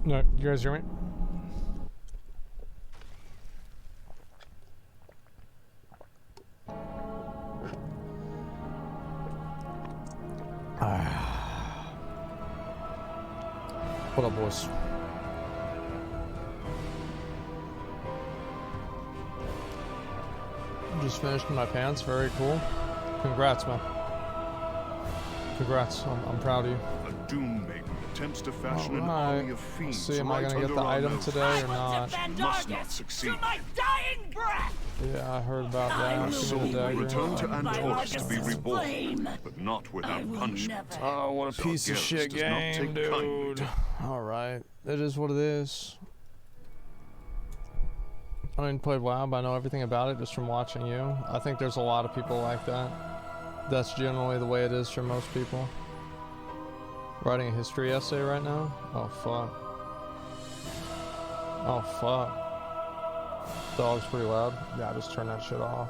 No, you guys hear me? What up, boys? Just finished my pants. Very cool. Congrats, man. Congrats. I'm proud of you. A doom maiden attempts to fashion an Alright. army of fiends. See, am I gonna get the item today or not? Must not succeed. To my dying breath. Yeah, I heard about that. Your Give soul me the will dagger. return to Antorus to be reborn, Flame. but not without punishment. Oh, what a piece of Zackrawrr shit does not game, take kindly dude. to- Alright, it is what it is. I didn't play WoW, but I know everything about it just from watching you. I think there's a lot of people like that. That's generally the way it is for most people. Writing a history essay right now? Oh, fuck. Oh, fuck. Dog's pretty loud. Yeah, just turn that shit off.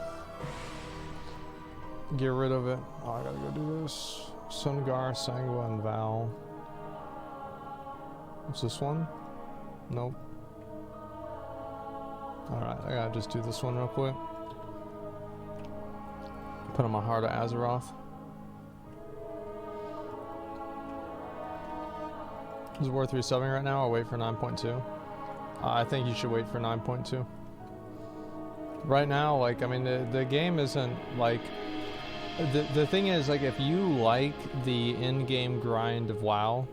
Get rid of it. Oh, I gotta go do this. Sungar, Sangwa, and Val. What's this one? Nope. Alright, I gotta just do this one real quick. Put on my Heart of Azeroth. Is it worth resubbing right now or wait for 9.2? I think you should wait for 9.2. Right now, like, I mean, the game isn't, like... The thing is, like, if you like the in-game grind of WoW,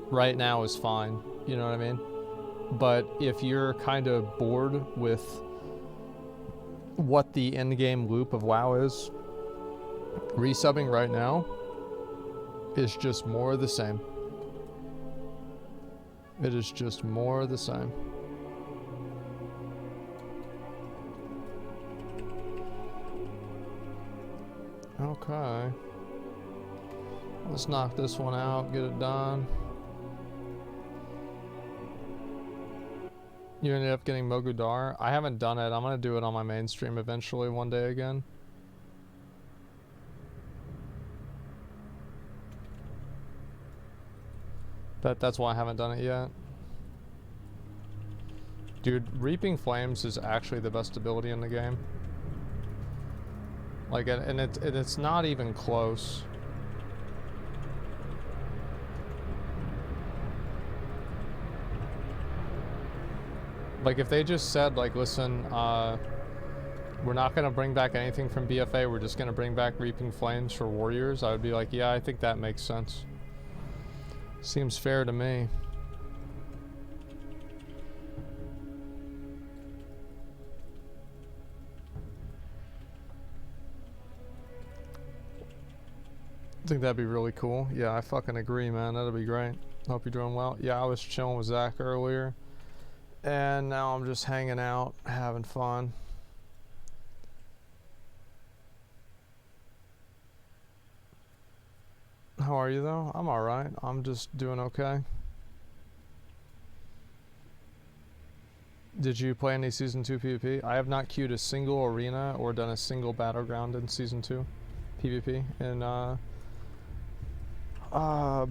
right now is fine. You know what I mean? But if you're kind of bored with what the end-game loop of WoW is, resubbing right now is just more of the same. It is just more of the same. Okay. Let's knock this one out, get it done. You ended up getting Mogudar? I haven't done it. I'm gonna do it on my main stream eventually one day again. That's why I haven't done it yet. Dude, Reaping Flames is actually the best ability in the game. Like, and it's not even close. Like, if they just said, like, listen, we're not going to bring back anything from BFA, we're just going to bring back Reaping Flames for Warriors, I would be like, yeah, I think that makes sense. Seems fair to me. I think that'd be really cool. Yeah, I fucking agree, man. That'd be great. Hope you're doing well. Yeah, I was chilling with Zach earlier. And now I'm just hanging out, having fun. How are you, though? I'm alright. I'm just doing okay. Did you play any Season 2 PvP? I have not queued a single arena or done a single battleground in Season 2 PvP. And,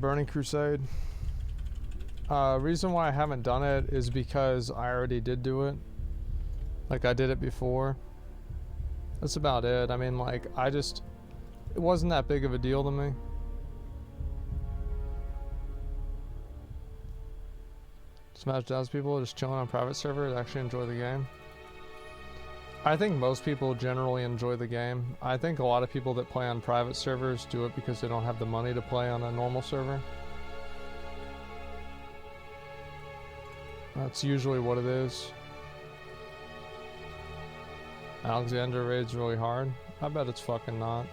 Burning Crusade. Reason why I haven't done it is because I already did do it. Like, I did it before. That's about it. I mean, like, it wasn't that big of a deal to me. Smash Jazz people just chilling on private servers actually enjoy the game. I think most people generally enjoy the game. I think a lot of people that play on private servers do it because they don't have the money to play on a normal server. That's usually what it is. Alexander raid's really hard. I bet it's fucking not.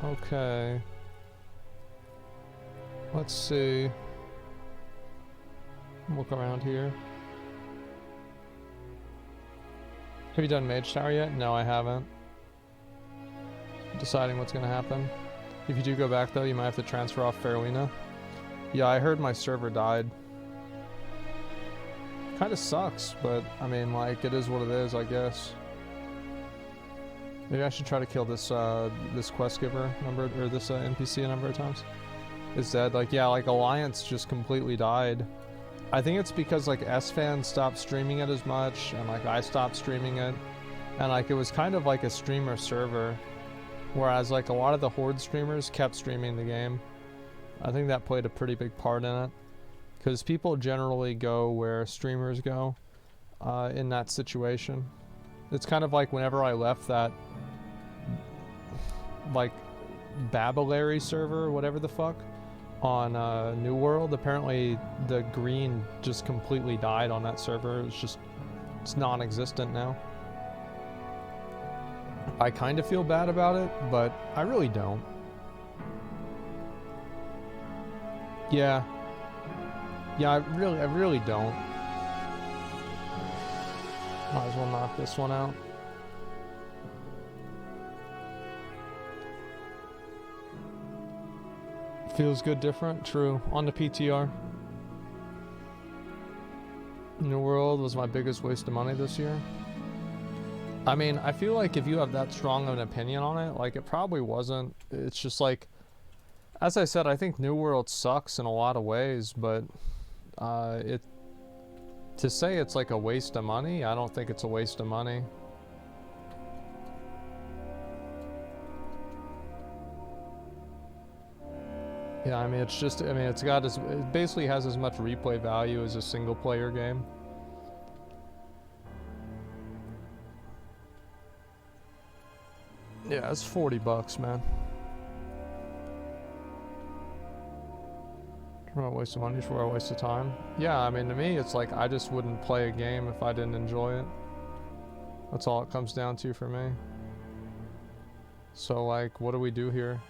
Okay. Let's see. Look around here. Have you done Mage Tower yet? No, I haven't. Deciding what's gonna happen. If you do go back though, you might have to transfer off Farolina. Yeah, I heard my server died. Kinda sucks, but I mean, like, it is what it is, I guess. Maybe I should try to kill this this quest giver number, or this NPC a number of times. It's dead. Like, yeah, like Alliance just completely died. I think it's because like S-Fan stopped streaming it as much, and like I stopped streaming it, and like it was kind of like a streamer server, whereas like a lot of the Horde streamers kept streaming the game. I think that played a pretty big part in it, because people generally go where streamers go in that situation. It's kind of like whenever I left that like Babylary server, whatever the fuck, on New World, apparently the green just completely died on that server. It's non-existent now. I kind of feel bad about it, but I really don't. Yeah, I really don't. Might as well knock this one out. Feels good different? True. On the PTR. New World was my biggest waste of money this year. I mean, I feel like if you have that strong of an opinion on it, like it probably wasn't. It's just like, as I said, I think New World sucks in a lot of ways, but to say it's like a waste of money, I don't think it's a waste of money. Yeah, I mean, it's just, I mean, it basically has as much replay value as a single player game. Yeah, it's $40, man. For a waste of money, for a waste of time. Yeah, I mean, to me, it's like I just wouldn't play a game if I didn't enjoy it. That's all it comes down to for me. So, like, what do we do here?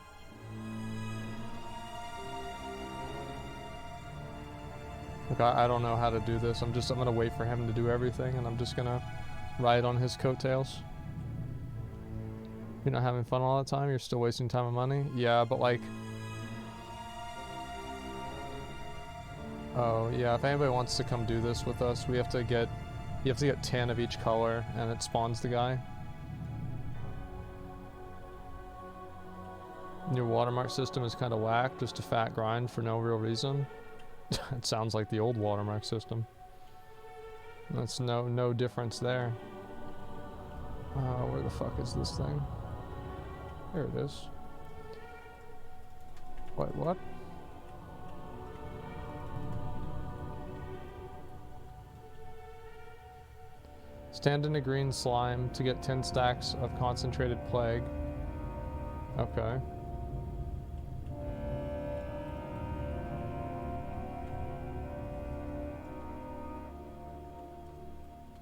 Like, I don't know how to do this. I'm gonna wait for him to do everything, and I'm just gonna ride on his coattails. You're not having fun all the time? You're still wasting time and money? Yeah, but like... Oh, yeah, if anybody wants to come do this with us, you have to get 10 of each color, and it spawns the guy. New watermark system is kind of whack, just a fat grind for no real reason. It sounds like the old watermark system. That's no difference there. Where the fuck is this thing? There it is. Wait, what? Stand in a green slime to get 10 stacks of concentrated plague. Okay.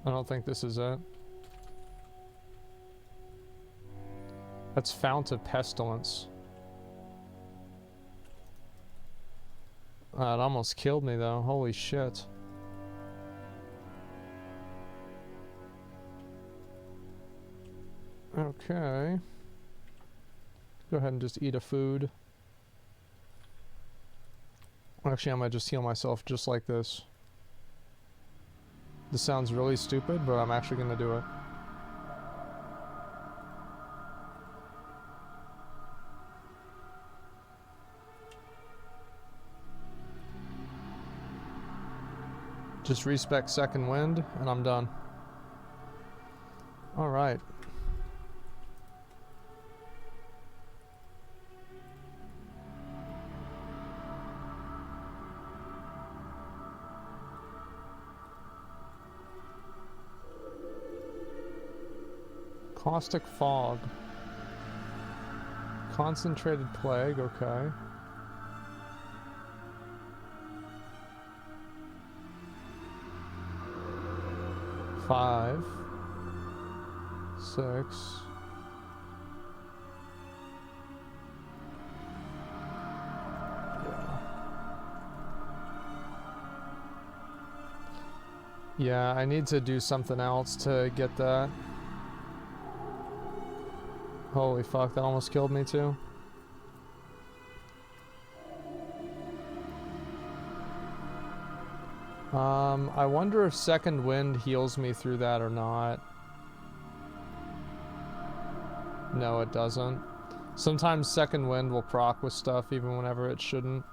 I don't think this is it. That's Fount of Pestilence. It almost killed me though, holy shit. Okay. Go ahead and just eat a food. Actually, I might just heal myself just like this. This sounds really stupid, but I'm actually gonna do it. Just respec second wind, and I'm done. Alright. Caustic Fog. Concentrated Plague, okay. Five. 6. Yeah, I need to do something else to get that. Holy fuck, that almost killed me too. I wonder if second wind heals me through that or not. No, it doesn't. Sometimes second wind will proc with stuff even whenever it shouldn't.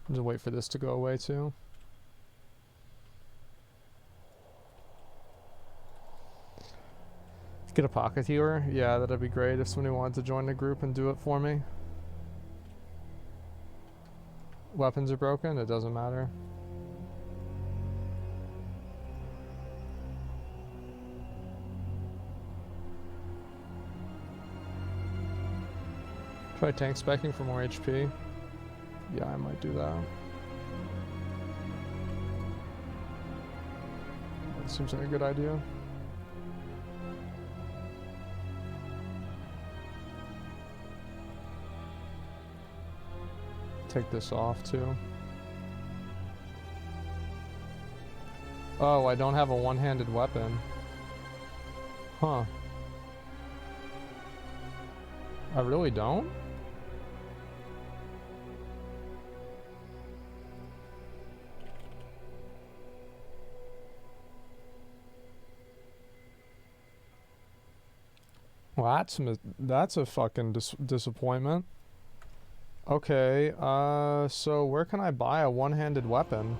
Just wait for this to go away too. Get a pocket healer? Yeah, that'd be great if somebody wanted to join the group and do it for me. Weapons are broken? It doesn't matter. Try tank specking for more HP. Yeah, I might do that. That seems like a good idea. Take this off too. Oh, I don't have a one-handed weapon. Huh. I really don't? Well, that's a fucking disappointment. Okay, so where can I buy a one-handed weapon?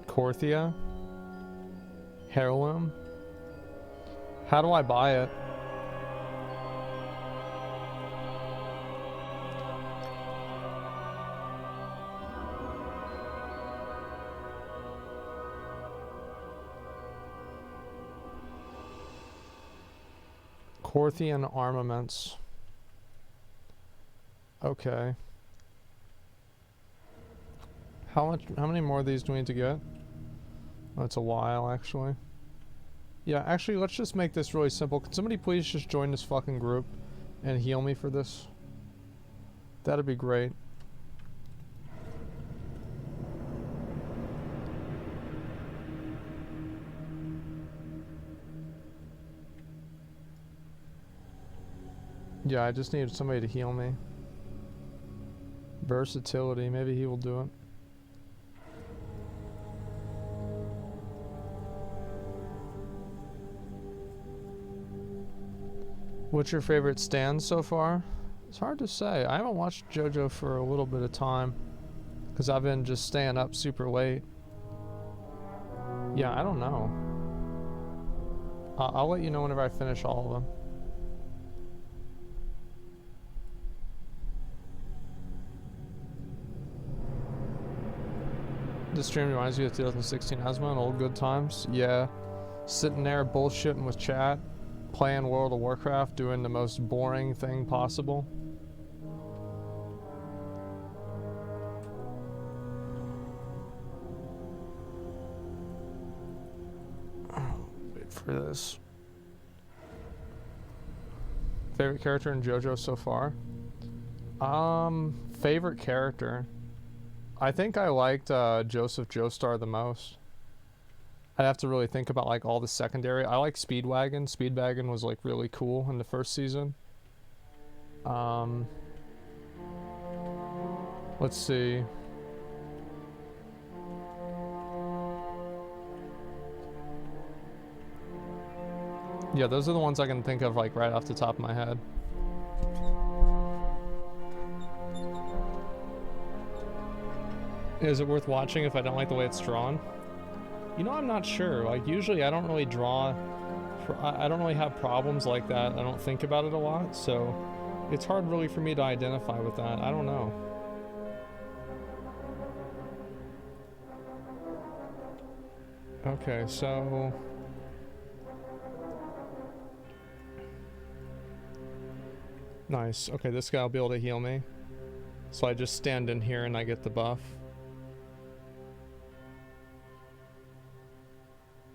Korthia? Heirloom? How do I buy it? Korthian armaments. Okay. How many more of these do we need to get? Oh, it's a while, actually. Yeah, actually, let's just make this really simple. Can somebody please just join this fucking group and heal me for this? That'd be great. Yeah, I just need somebody to heal me. Versatility, maybe he will do it. What's your favorite stand so far? It's hard to say. I haven't watched JoJo for a little bit of time because I've been just staying up super late. Yeah, I don't know. I'll let you know whenever I finish all of them. This stream reminds me of 2016 Asma and old good times. Yeah. Sitting there bullshitting with chat, playing World of Warcraft, doing the most boring thing possible. Wait for this. Favorite character in JoJo so far? Favorite character? I think I liked Joseph Joestar the most. I'd have to really think about like all the secondary. I like Speedwagon. Speedwagon was like really cool in the first season. Let's see. Yeah, those are the ones I can think of like right off the top of my head. Is it worth watching if I don't like the way it's drawn? You know, I'm not sure. Like, usually I don't really draw... I don't really have problems like that. I don't think about it a lot, so... It's hard really for me to identify with that. I don't know. Okay, so... Nice. Okay, this guy will be able to heal me. So I just stand in here and I get the buff.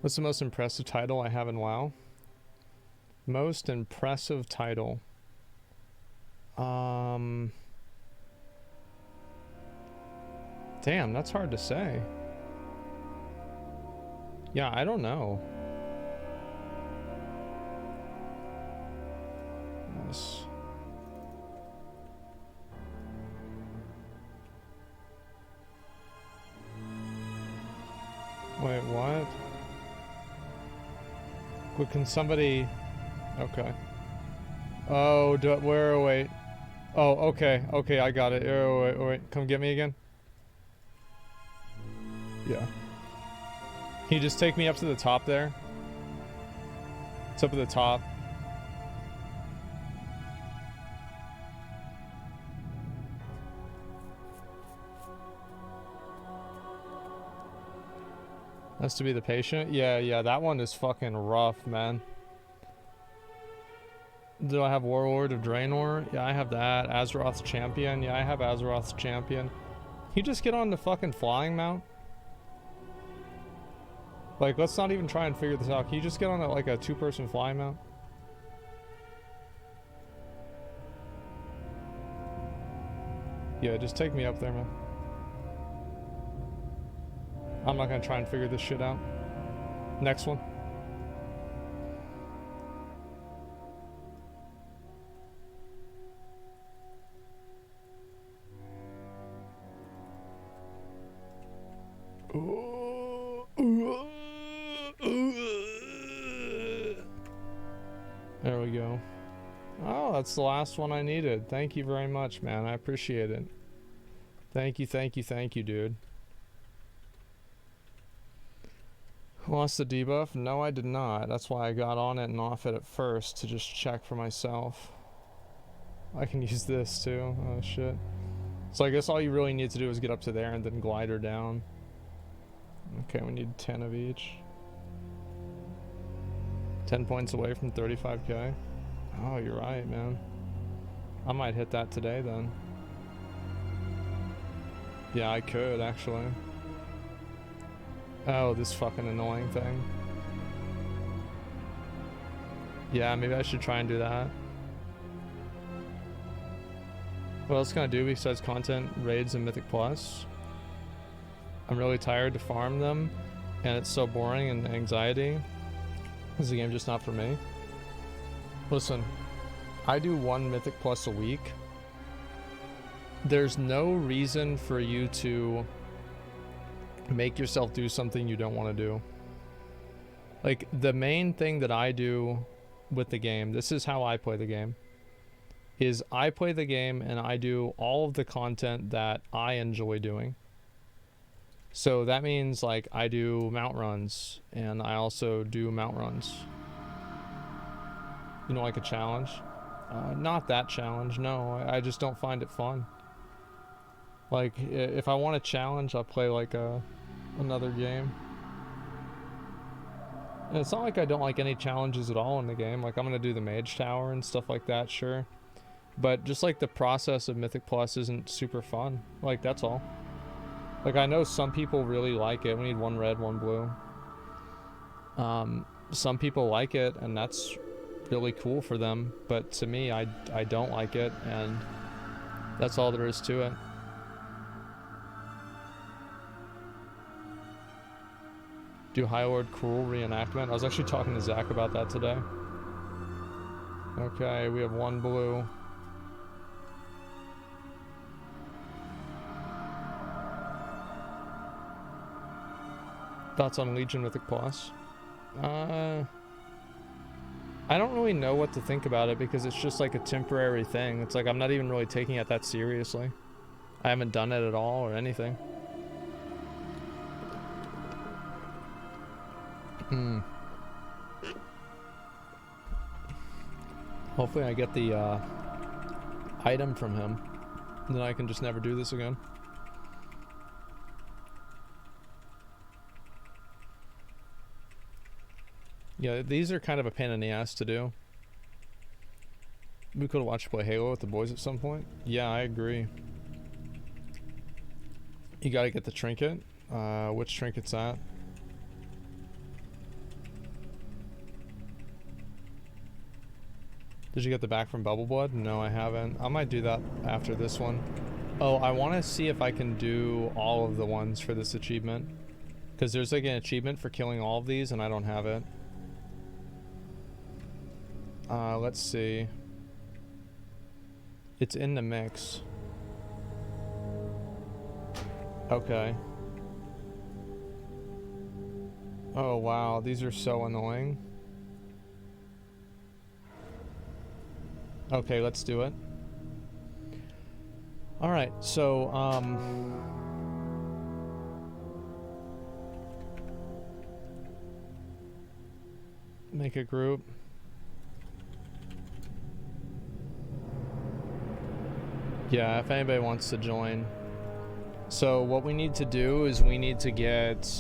What's the most impressive title I have in WoW? Most impressive title. Damn, that's hard to say. Yeah, I don't know. Yes. Wait, what? Wait, can somebody... Okay. Oh, where, wait. Oh, okay, okay, I got it. Oh, wait, come get me again. Yeah. Can you just take me up to the top there? It's up at the top. Has to be the patient? Yeah, that one is fucking rough, man. Do I have Warlord of Draenor? Yeah, I have that. Azeroth's Champion? Yeah, I have Azeroth's Champion. Can you just get on the fucking flying mount? Like, let's not even try and figure this out. Can you just get on a, like a two-person flying mount? Yeah, just take me up there, man. I'm not gonna try and figure this shit out. Next one. There we go. Oh, that's the last one I needed. Thank you very much, man. I appreciate it. Thank you, dude. Lost the debuff? No, I did not. That's why I got on it and off it at first, to just check for myself. I can use this too. Oh shit. So I guess all you really need to do is get up to there and then glide her down. Okay, we need 10 of each. 10 points away from 35k. Oh, you're right, man. I might hit that today then. Yeah, I could actually. Oh, this fucking annoying thing. Yeah, maybe I should try and do that. What else can I do besides content, raids, and Mythic Plus? I'm really tired to farm them, and it's so boring and anxiety. Is the game just not for me? Listen, I do 1 Mythic Plus a week. There's no reason for you to make yourself do something you don't want to do. Like, the main thing that I do with the game, this is how I play the game, is I play the game and I do all of the content that I enjoy doing. So that means, like, I do mount runs, and I also do mount runs. You know, like a challenge? Not that challenge, no. I just don't find it fun. Like, if I want a challenge, I'll play, like, another game. And it's not like I don't like any challenges at all in the game. Like, I'm gonna do the Mage Tower and stuff like that, sure. But just, like, the process of Mythic Plus isn't super fun. Like, that's all. Like, I know some people really like it. We need 1 red, 1 blue. Some people like it, and that's really cool for them. But to me, I don't like it, and that's all there is to it. Do High Lord Cruel reenactment? I was actually talking to Zach about that today. Okay, we have 1 blue. Thoughts on Legion Mythic Plus? I don't really know what to think about it, because it's just like a temporary thing. It's like I'm not even really taking it that seriously. I haven't done it at all or anything. Hopefully I get the item from him, and then I can just never do this again. Yeah, these are kind of a pain in the ass to do. We could have watched play Halo with the boys at some point. Yeah, I agree. You gotta get the trinket. Which trinket's that? Did you get the back from Bubble Blood? No, I haven't. I might do that after this one. Oh, I want to see if I can do all of the ones for this achievement. Because there's like an achievement for killing all of these, and I don't have it. Let's see. It's in the mix. Okay. Oh wow, these are so annoying. Okay, let's do it. Alright, so, make a group. Yeah, if anybody wants to join. So what we need to do is we need to get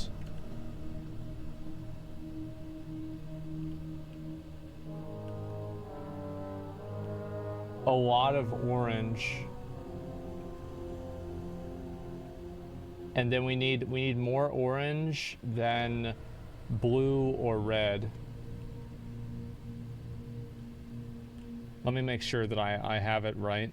a lot of orange. And then we need more orange than blue or red. Let me make sure that I have it right.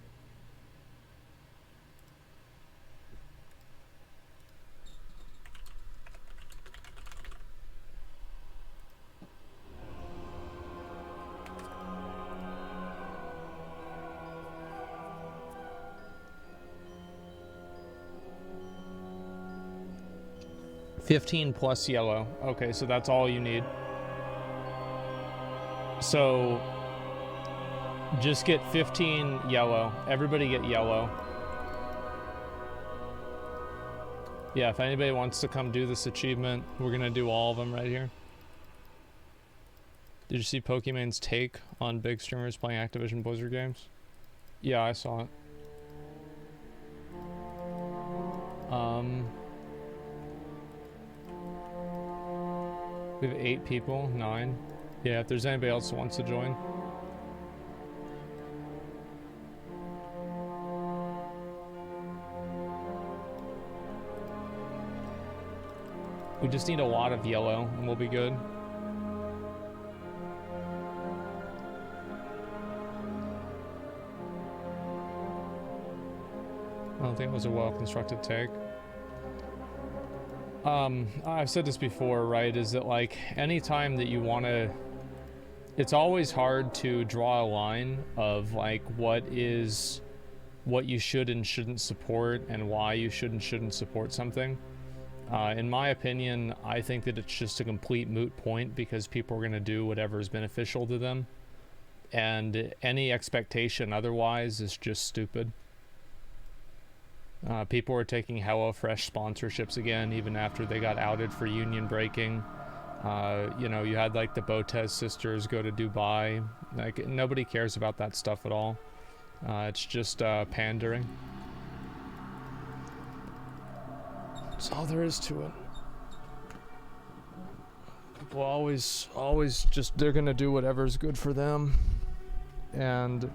$15 plus yellow. Okay, so that's all you need. So just get 15 yellow. Everybody get yellow. Yeah, if anybody wants to come do this achievement, we're gonna do all of them right here. Did you see Pokemon's take on big streamers playing Activision Blizzard games? Yeah, I saw it. We have 8 people, 9. Yeah, if there's anybody else who wants to join. We just need a lot of yellow and we'll be good. I don't think it was a well-constructed take. I've said this before, right, is that like anytime that you want to, it's always hard to draw a line of like what you should and shouldn't support and why you should and shouldn't support something. In my opinion, I think that it's just a complete moot point because people are going to do whatever is beneficial to them, and any expectation otherwise is just stupid. People are taking HelloFresh sponsorships again, even after they got outed for union breaking. You know, you had like the Botez sisters go to Dubai. Like, nobody cares about that stuff at all. It's just pandering. That's all there is to it. People always just, they're gonna do whatever's good for them. And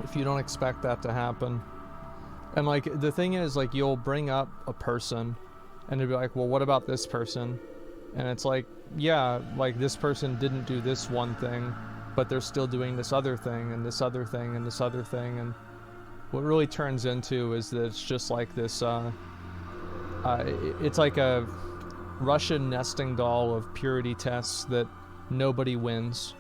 if you don't expect that to happen, and like the thing is, like, you'll bring up a person and they'll be like, well, what about this person? And it's like, yeah, like this person didn't do this one thing, but they're still doing this other thing and this other thing and this other thing. And what it really turns into is that it's just like this, it's like a Russian nesting doll of purity tests that nobody wins.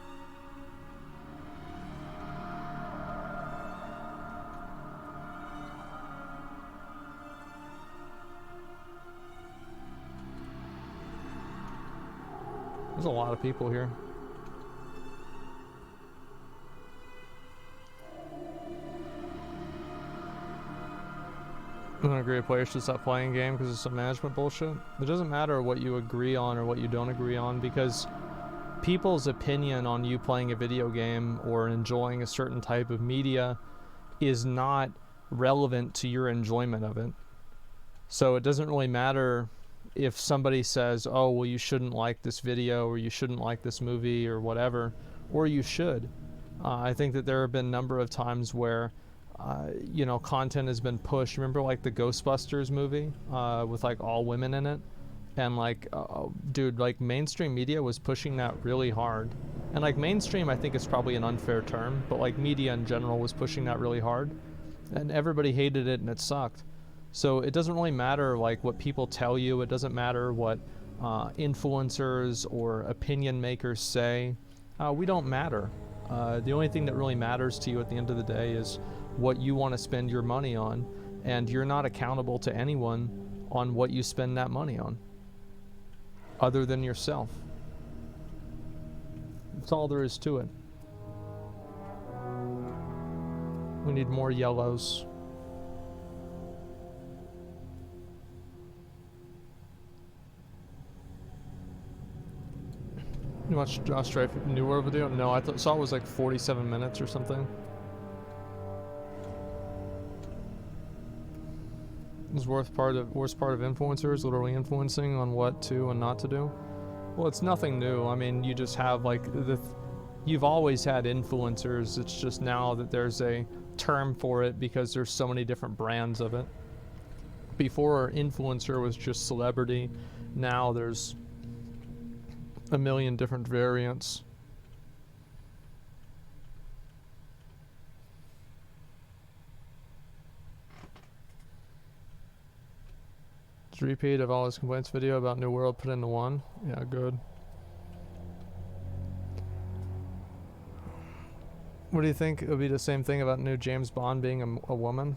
There's a lot of people here. I don't agree players should stop playing a game because it's some management bullshit. It doesn't matter what you agree on or what you don't agree on, because people's opinion on you playing a video game or enjoying a certain type of media is not relevant to your enjoyment of it. So it doesn't really matter if somebody says, oh, well, you shouldn't like this video or you shouldn't like this movie or whatever, or you should. I think that there have been a number of times where you know, content has been pushed. Remember like the Ghostbusters movie with like all women in it? And like, dude, like mainstream media was pushing that really hard. And like mainstream, I think is probably an unfair term, but like media in general was pushing that really hard. And everybody hated it and it sucked. So it doesn't really matter like what people tell you. It doesn't matter what influencers or opinion makers say. We don't matter. The only thing that really matters to you at the end of the day is what you want to spend your money on, and you're not accountable to anyone on what you spend that money on. other than yourself. That's all there is to it. We need more yellows. You watched Strife New World video? No, I saw it was like 47 minutes or something. Is worst part of influencers literally influencing on what to and not to do? Well, it's nothing new. I mean, you just have like you've always had influencers. It's just now that there's a term for it because there's so many different brands of it. Before, influencer was just celebrity. Now there's a million different variants. Just repeat of all his complaints video about New World put into one. Yeah, good. What do you think? It would be the same thing about new James Bond being a woman?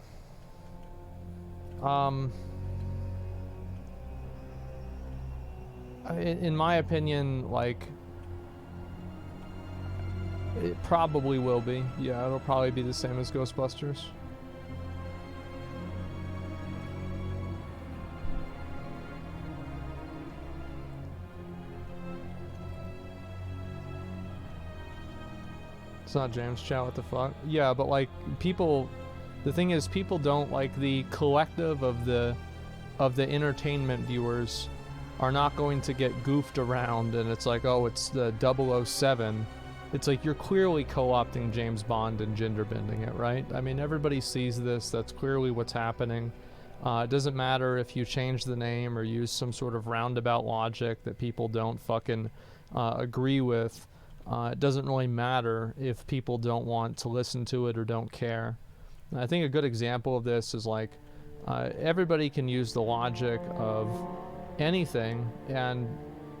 In my opinion, like, it probably will be. Yeah, it'll probably be the same as Ghostbusters. It's not James Chow, what the fuck? Yeah, but like, people, the thing is, people don't, like, the collective of the entertainment viewers are not going to get goofed around and it's like, oh, it's the 007. It's like, you're clearly co-opting James Bond and gender bending it, right? I mean, everybody sees this. That's clearly what's happening. It doesn't matter if you change the name or use some sort of roundabout logic that people don't fucking agree with. It doesn't really matter if people don't want to listen to it or don't care. And I think a good example of this is like, everybody can use the logic of anything, and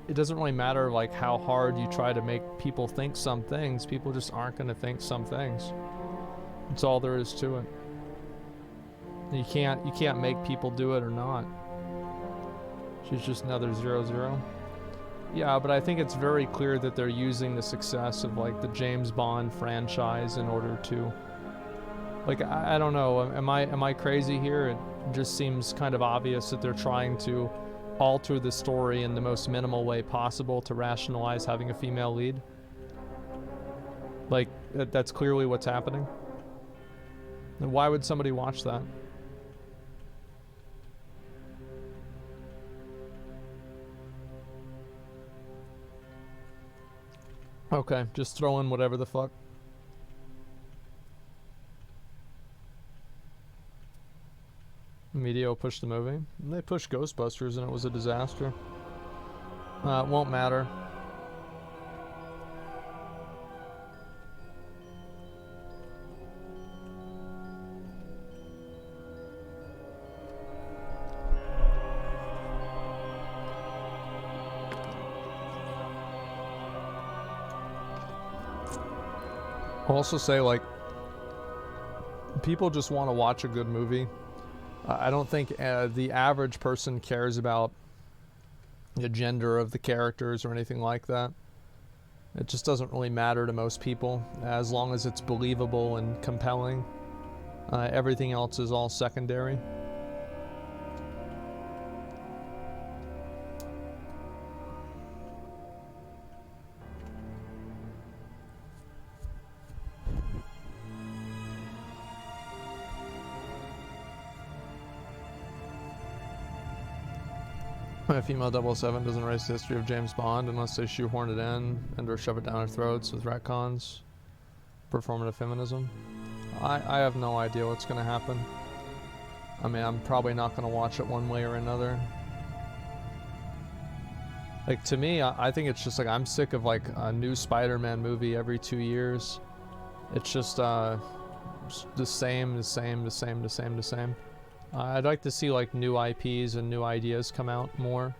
it doesn't really matter like how hard you try to make people think some things. People just aren't going to think some things. That's all there is to it. You can't make people do it or not. She's just another 00. Yeah, but I think it's very clear that they're using the success of like the James Bond franchise in order to, like, I don't know, am I crazy here? It just seems kind of obvious that they're trying to alter the story in the most minimal way possible to rationalize having a female lead. Like, that's clearly what's happening. And why would somebody watch that? Okay, just throw in whatever the fuck. Media will push the movie. They pushed Ghostbusters and it was a disaster. It won't matter. I'll also say, like, people just want to watch a good movie. I don't think the average person cares about the gender of the characters or anything like that. It just doesn't really matter to most people, as long as it's believable and compelling. Everything else is all secondary. A female 007 doesn't erase the history of James Bond unless they shoehorn it in and or shove it down our throats with retcons. Performative feminism. I have no idea what's going to happen. I mean, I'm probably not going to watch it one way or another. Like, to me, I think it's just like, I'm sick of like a new Spider-Man movie every 2 years. It's just the same. I'd like to see like new IPs and new ideas come out more.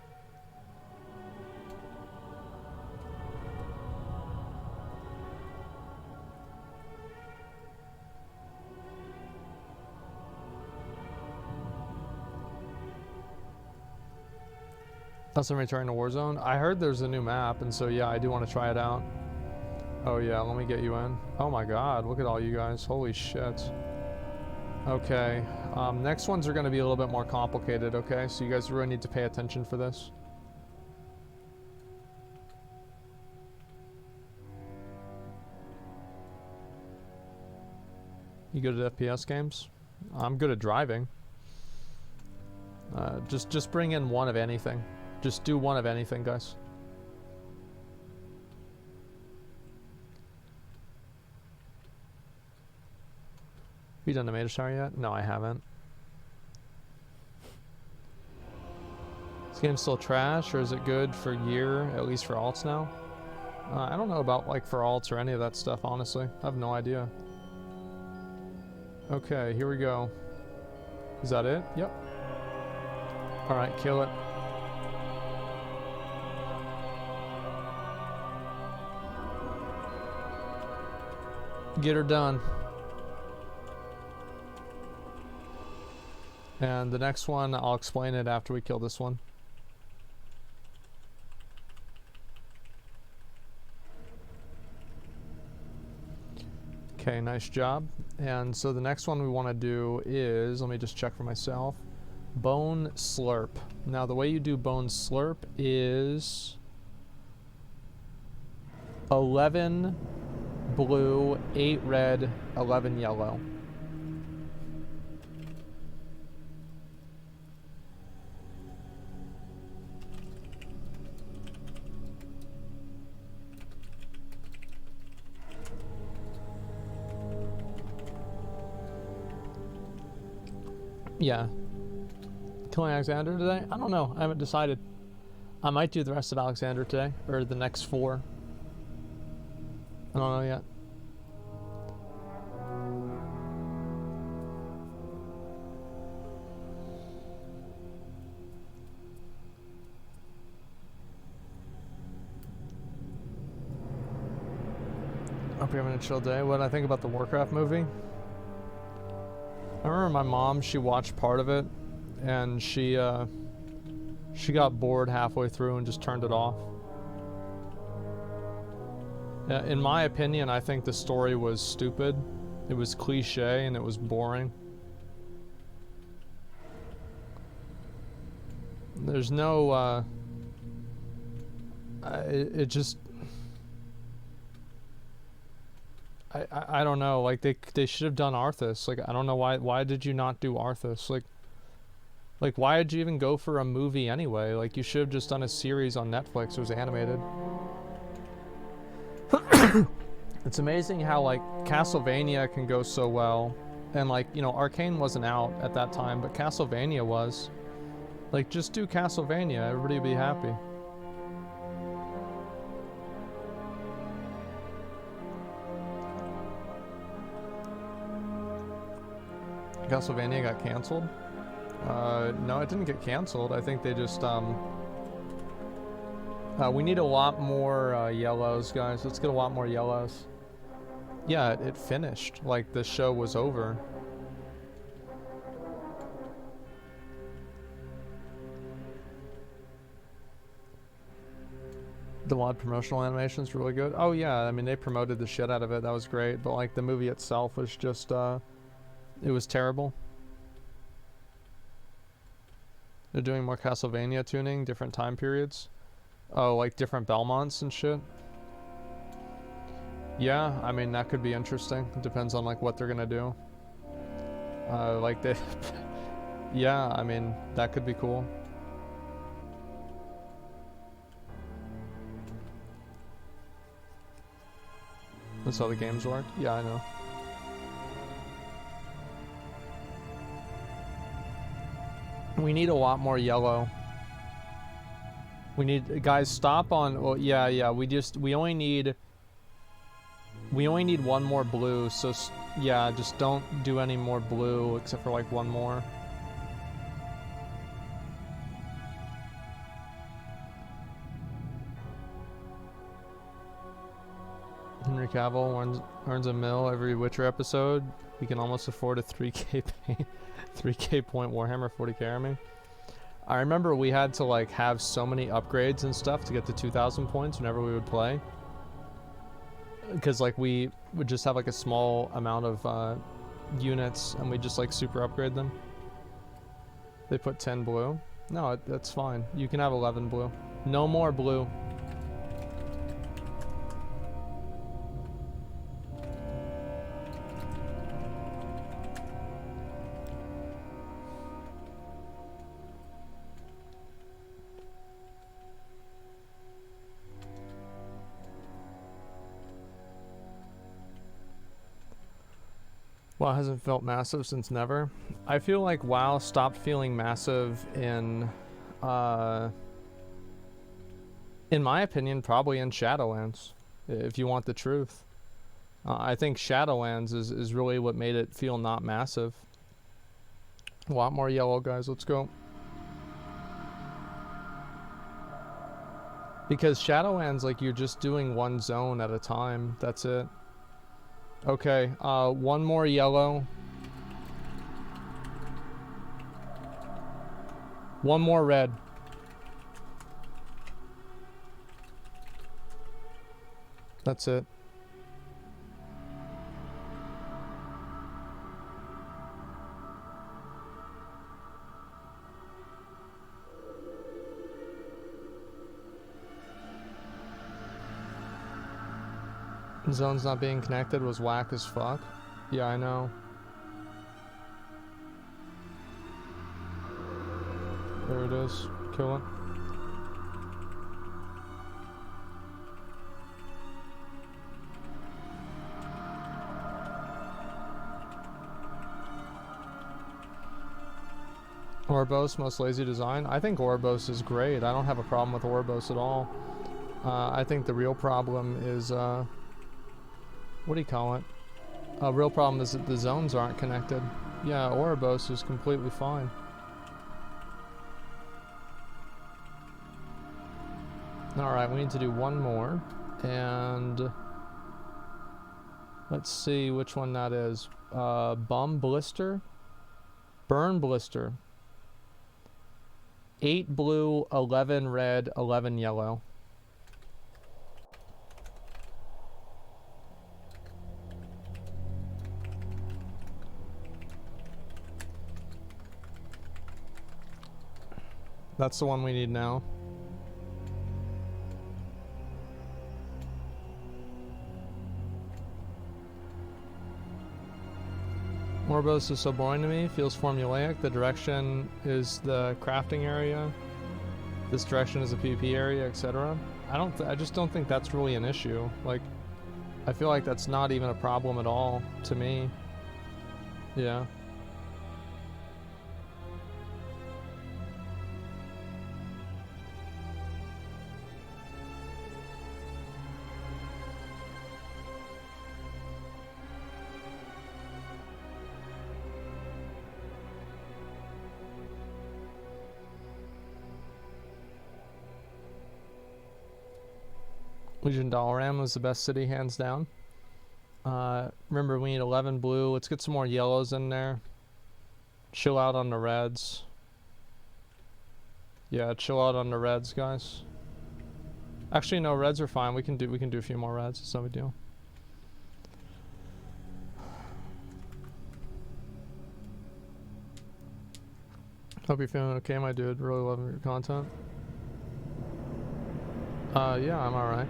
Plus I'm returning to Warzone. I heard there's a new map, and so yeah, I do want to try it out. Oh yeah, let me get you in. Oh my god, look at all you guys. Holy shit. Okay, next ones are going to be a little bit more complicated, okay? So you guys really need to pay attention for this. You good at FPS games? I'm good at driving. Just bring in one of anything. Just do one of anything, guys. You done the Mage Tower yet? No, I haven't. This game's still trash, or is it good for gear, at least for alts now? I don't know about like for alts or any of that stuff, honestly. I have no idea. Okay, here we go. Is that it? Yep. Alright, kill it. Get her done. And the next one, I'll explain it after we kill this one. Okay, nice job. And so the next one we want to do is, let me just check for myself, Bone Slurp. Now the way you do Bone Slurp is 11 blue, 8 red, 11 yellow. Yeah. Killing Alexander today? I don't know. I haven't decided. I might do the rest of Alexander today, or the next 4. I don't know yet. Hope you're having a chill day. What did I think about the Warcraft movie? I remember my mom, she watched part of it, and she got bored halfway through and just turned it off. In my opinion, I think the story was stupid. It was cliche and it was boring. There's no, it just... I don't know, like they should have done Arthas. Like I don't know why did you not do Arthas? Like why did you even go for a movie anyway? Like you should have just done a series on Netflix. It was animated. It's amazing how like Castlevania can go so well, and like, you know, Arcane wasn't out at that time, but Castlevania was. Like just do Castlevania, everybody would be happy. Castlevania got canceled? No, it didn't get canceled. I think they just, we need a lot more, yellows, guys. Let's get a lot more yellows. Yeah, it finished. Like, the show was over. The WoW promotional animation's really good. Oh yeah, I mean, they promoted the shit out of it. That was great. But, like, the movie itself was just, it was terrible. They're doing more Castlevania tuning, different time periods. Oh, like different Belmonts and shit. Yeah, I mean, that could be interesting. It depends on like what they're gonna do. Like they... Yeah, I mean, that could be cool. That's how the games work? Yeah, I know. We need a lot more yellow. We need, guys, stop on, well, yeah, we only need one more blue, so, yeah, just don't do any more blue, except for, like, one more. Henry Cavill earns a mil every Witcher episode. He can almost afford a 3K point Warhammer 40k army. I remember we had to like have so many upgrades and stuff to get to 2,000 points whenever we would play. Because like we would just have like a small amount of units and we just like super upgrade them. They put 10 blue. No, that's fine. You can have 11 blue. No more blue. WoW hasn't felt massive since never. I feel like WoW stopped feeling massive in my opinion, probably in Shadowlands, if you want the truth. I think Shadowlands is really what made it feel not massive. A lot more yellow, guys. Let's go. Because Shadowlands, like, you're just doing one zone at a time. That's it. Okay, one more yellow. One more red. That's it. Zones not being connected was whack as fuck. Yeah, I know. There it is. Kill it. Orbos, most lazy design. I think Orbos is great. I don't have a problem with Orbos at all. I think the real problem is, what do you call it? Real problem is that the zones aren't connected. Yeah, Orbos is completely fine. Alright, we need to do one more. And let's see which one that is. Bum Blister? Burn Blister. 8 blue, 11 red, 11 yellow. That's the one we need now. Orbos is so boring to me, feels formulaic. The direction is the crafting area. This direction is a PvP area, etc. I just don't think that's really an issue. Like, I feel like that's not even a problem at all to me. Yeah. Legion Dalaran was the best city, hands down. Remember, we need 11 blue. Let's get some more yellows in there. Chill out on the reds. Yeah, chill out on the reds, guys. Actually, no, reds are fine. We can do a few more reds. It's no big deal. Hope you're feeling okay, my dude. Really loving your content. Yeah, I'm alright.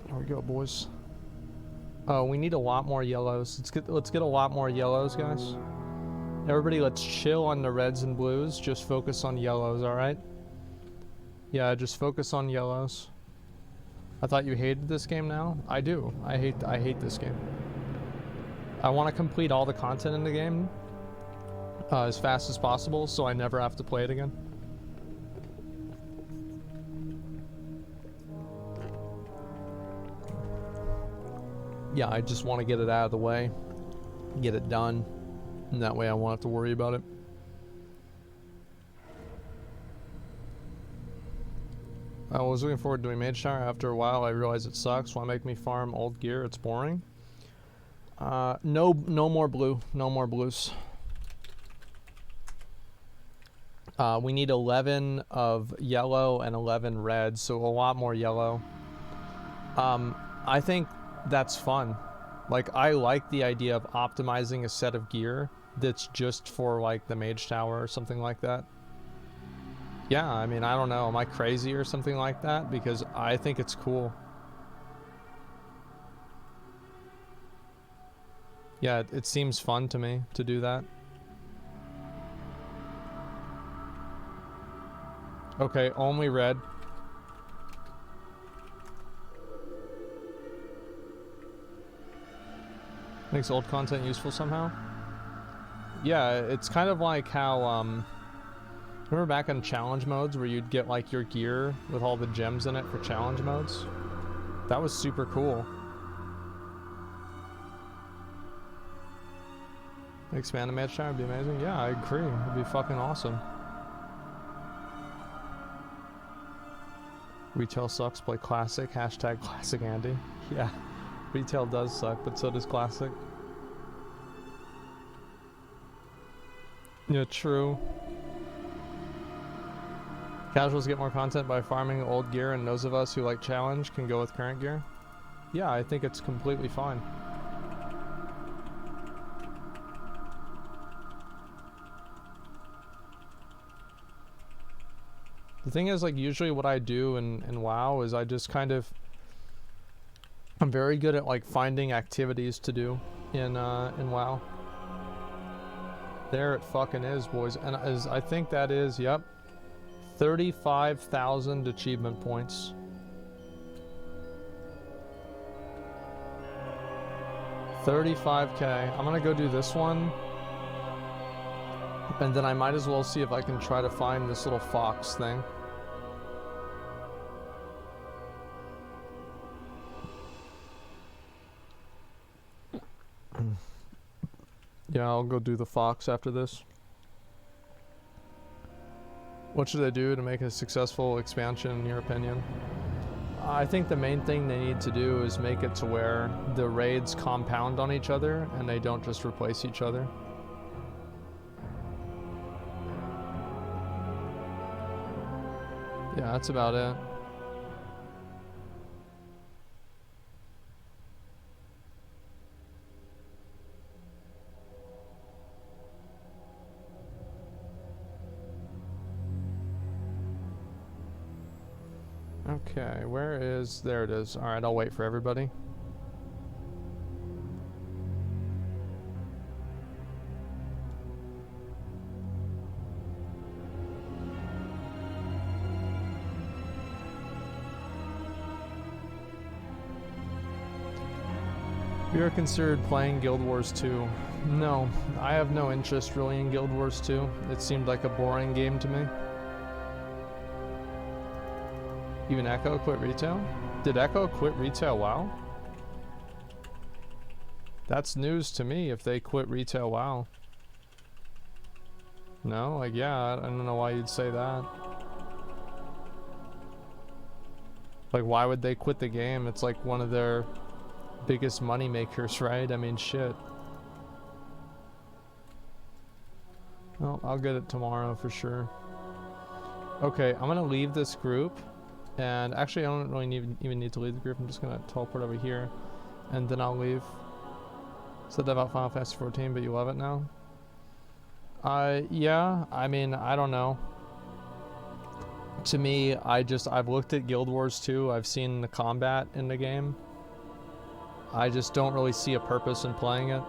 There we go, boys. Oh, we need a lot more yellows. Let's get a lot more yellows, guys. Everybody, let's chill on the reds and blues. Just focus on yellows, all right? Yeah, just focus on yellows. I thought you hated this game now? I do. I hate this game. I want to complete all the content in the game as fast as possible, so I never have to play it again. yeah, I just want to get it out of the way, get it done, and that way I won't have to worry about it. I was looking forward to doing Mage Tower. After a while, I realized it sucks. Why make me farm old gear? It's boring. No more blue. No more blues. We need 11 of yellow and 11 red, so a lot more yellow. I think that's fun. Like, I like the idea of optimizing a set of gear that's just for, like, the Mage Tower or something like that. Yeah, I mean, I don't know. Am I crazy or something like that? Because I think it's cool. Yeah, it seems fun to me to do that. Okay, only red. Makes old content useful somehow? Yeah, it's kind of like how, remember back in challenge modes where you'd get like your gear with all the gems in it for challenge modes? That was super cool. Expand the Mage Tower would be amazing. Yeah, I agree. It'd be fucking awesome. Retail sucks, play classic. Hashtag classic Andy. Yeah, retail does suck, but so does classic. Yeah, true. Casuals get more content by farming old gear, and those of us who like challenge can go with current gear. Yeah, I think it's completely fine. The thing is, like, usually what I do in WoW is I just kind of... I'm very good at, like, finding activities to do in WoW. There it fucking is, boys. And as I think that is, yep, 35,000 achievement points. $35K. I'm gonna go do this one. And then I might as well see if I can try to find this little fox thing. Yeah, I'll go do the fox after this. What should I do to make a successful expansion in your opinion? I think the main thing they need to do is make it to where the raids compound on each other and they don't just replace each other. Yeah, that's about it. Okay, where is... There it is. Alright, I'll wait for everybody. We are considered playing Guild Wars 2. No, I have no interest really in Guild Wars 2. It seemed like a boring game to me. Even Echo quit retail? Did Echo quit retail WoW? That's news to me if they quit retail WoW. No? Like, yeah, I don't know why you'd say that. Like, why would they quit the game? It's like one of their biggest money makers, right? I mean, shit. Well, I'll get it tomorrow for sure. Okay, I'm gonna leave this group. And actually, I don't really even need to leave the group. I'm just gonna teleport over here, and then I'll leave. Said that about Final Fantasy 14, but you love it now? Yeah. I mean, I don't know. To me, I've looked at Guild Wars 2. I've seen the combat in the game. I just don't really see a purpose in playing it.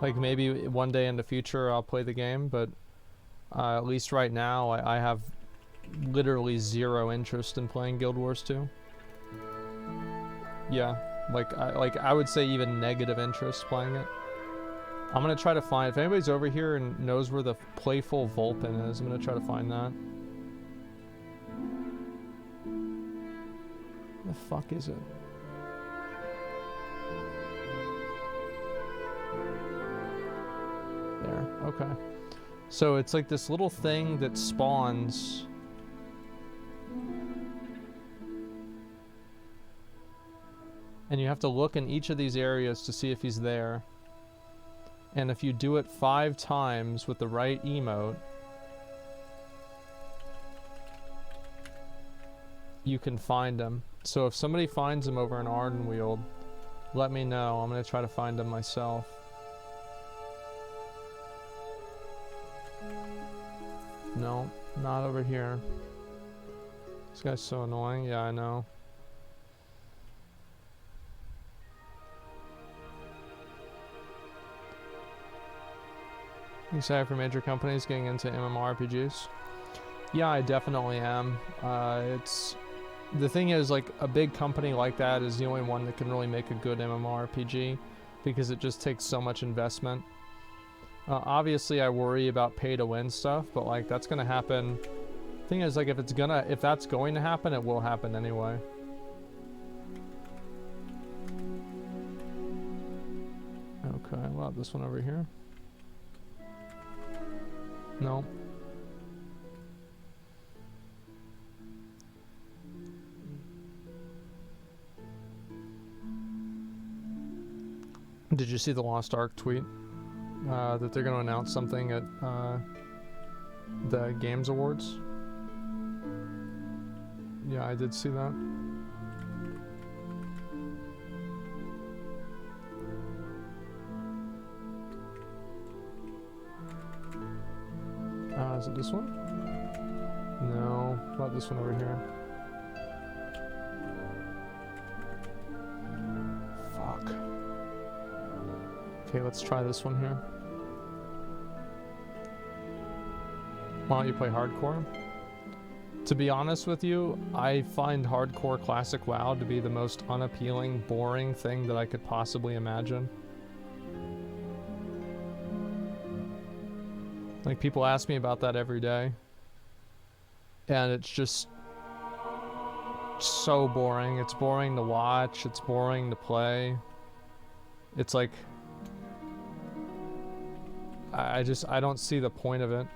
Like, maybe one day in the future I'll play the game, but at least right now I have literally zero interest in playing Guild Wars 2. Yeah, I would say even negative interest playing it. I'm gonna try to find, if anybody's over here and knows where the Playful Vulpin is, I'm gonna try to find that. The fuck is it? there. Okay. So it's like this little thing that spawns. And you have to look in each of these areas to see if he's there. And if you do it 5 times with the right emote, you can find him. So if somebody finds him over in Ardenweald, let me know. I'm going to try to find him myself. No, not over here. This guy's so annoying. Yeah, I know. You excited for major companies getting into MMORPGs? Yeah, I definitely am. It's the thing is, like, a big company like that is the only one that can really make a good MMORPG because it just takes so much investment. Obviously, I worry about pay-to-win stuff, but like that's gonna happen. Thing is, like, if that's going to happen, it will happen anyway. Okay, well, this one over here. No. Did you see the Lost Ark tweet? That they're going to announce something at the Games Awards? Yeah, I did see that. Is it this one? No, about this one over here. Fuck. Okay, let's try this one here. Why don't you play hardcore? To be honest with you, I find hardcore classic WoW to be the most unappealing, boring thing that I could possibly imagine. Like, people ask me about that every day. And it's just so boring. It's boring to watch. It's boring to play. It's like, I don't see the point of it.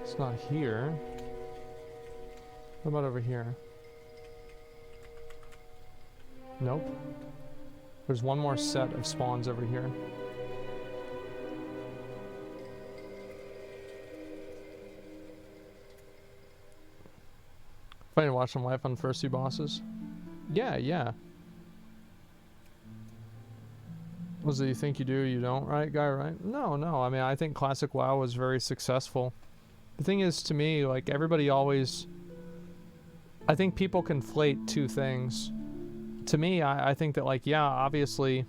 It's not here. What about over here? Nope. There's one more set of spawns over here. Funny to watch them live on first 2 bosses. Yeah, yeah. Was it you think you do, you don't, right, guy, right? No, no. I mean, I think classic WoW was very successful. The thing is, to me, like, everybody always... I think people conflate 2 things. To me, I think that, like, yeah, obviously,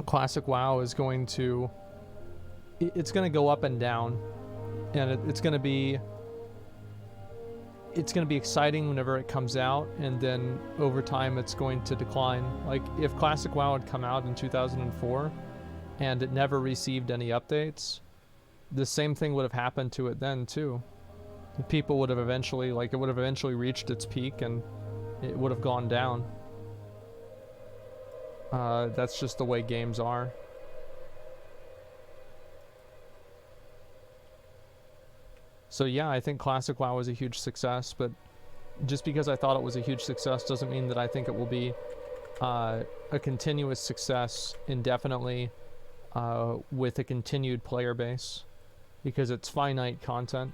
classic WoW is going to... It's going to go up and down. And it's going to be... It's going to be exciting whenever it comes out, and then over time it's going to decline. Like, if Classic WoW had come out in 2004 and it never received any updates, the same thing would have happened to it then too. People would have eventually, like, it would have eventually reached its peak and it would have gone down. That's just the way games are. So yeah, I think Classic WoW was a huge success, but just because I thought it was a huge success doesn't mean that I think it will be a continuous success indefinitely with a continued player base, because it's finite content.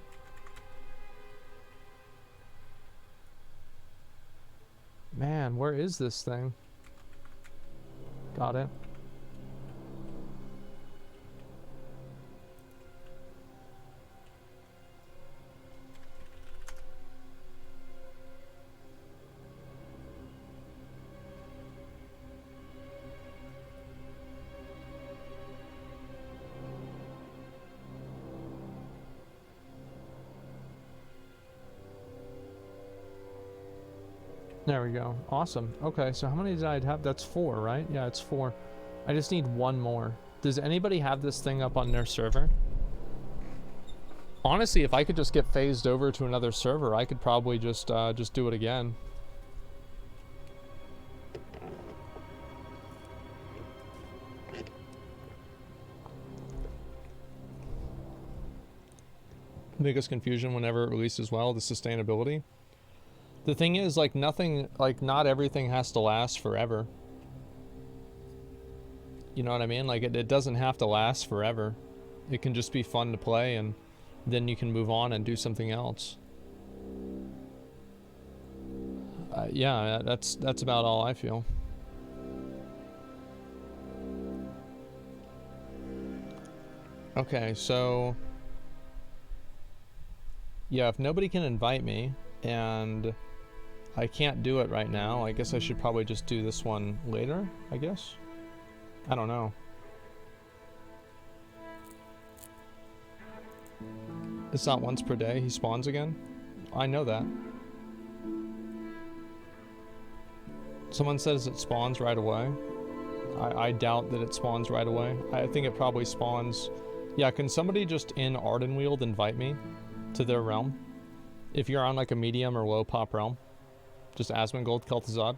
Man, where is this thing? Got it. There we go. Awesome. Okay, so how many did I have? That's 4, right? Yeah, it's 4. I just need 1 more. Does anybody have this thing up on their server? Honestly, if I could just get phased over to another server, I could probably just do it again. biggest confusion whenever it released as well, the sustainability. The thing is, like, nothing, like, not everything has to last forever. You know what I mean? Like, it doesn't have to last forever. It can just be fun to play, and then you can move on and do something else. Yeah, that's about all I feel. Okay, so yeah, if nobody can invite me and I can't do it right now, I guess I should probably just do this one later, I guess. I don't know. It's not once per day he spawns again. I know that. Someone says it spawns right away. I doubt that it spawns right away. I think it probably spawns. Yeah, can somebody just in Ardenweald invite me to their realm? If you're on like a medium or low pop realm. Just Asmongold, Kel'Thuzad.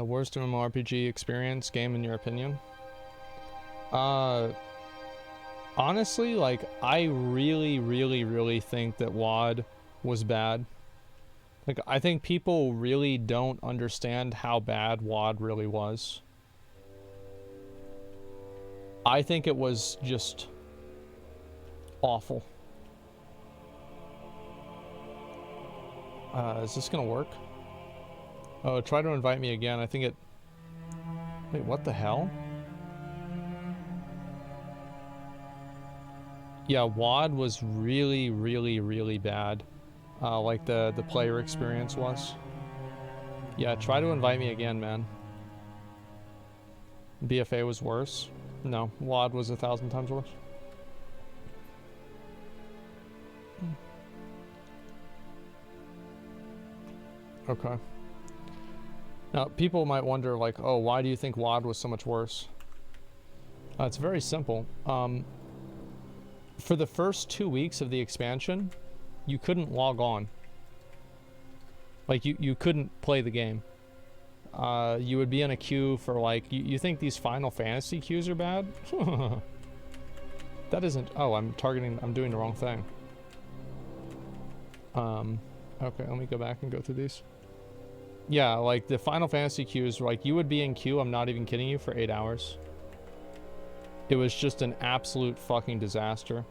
Worst MMORPG experience game in your opinion? Honestly, like, I really think that WoD was bad. Like, I think people really don't understand how bad WoD really was. I think it was just awful. Is this gonna work? Oh, try to invite me again. I think it... Wait, what the hell? Yeah, WoD was really bad. Like the player experience was. Yeah, try to invite me again, man. BFA was worse. No, WoD was 1,000 times worse. Okay. Now, people might wonder, like, oh, why do you think WoD was so much worse? It's very simple. For the first 2 weeks of the expansion, you couldn't log on. Like, you couldn't play the game. You would be in a queue for, like, you think these Final Fantasy queues are bad? That isn't... Oh, I'm doing the wrong thing. Okay, let me go back and go through these. Yeah, like, the Final Fantasy queues, like, you would be in queue, I'm not even kidding you, for 8 hours. It was just an absolute fucking disaster.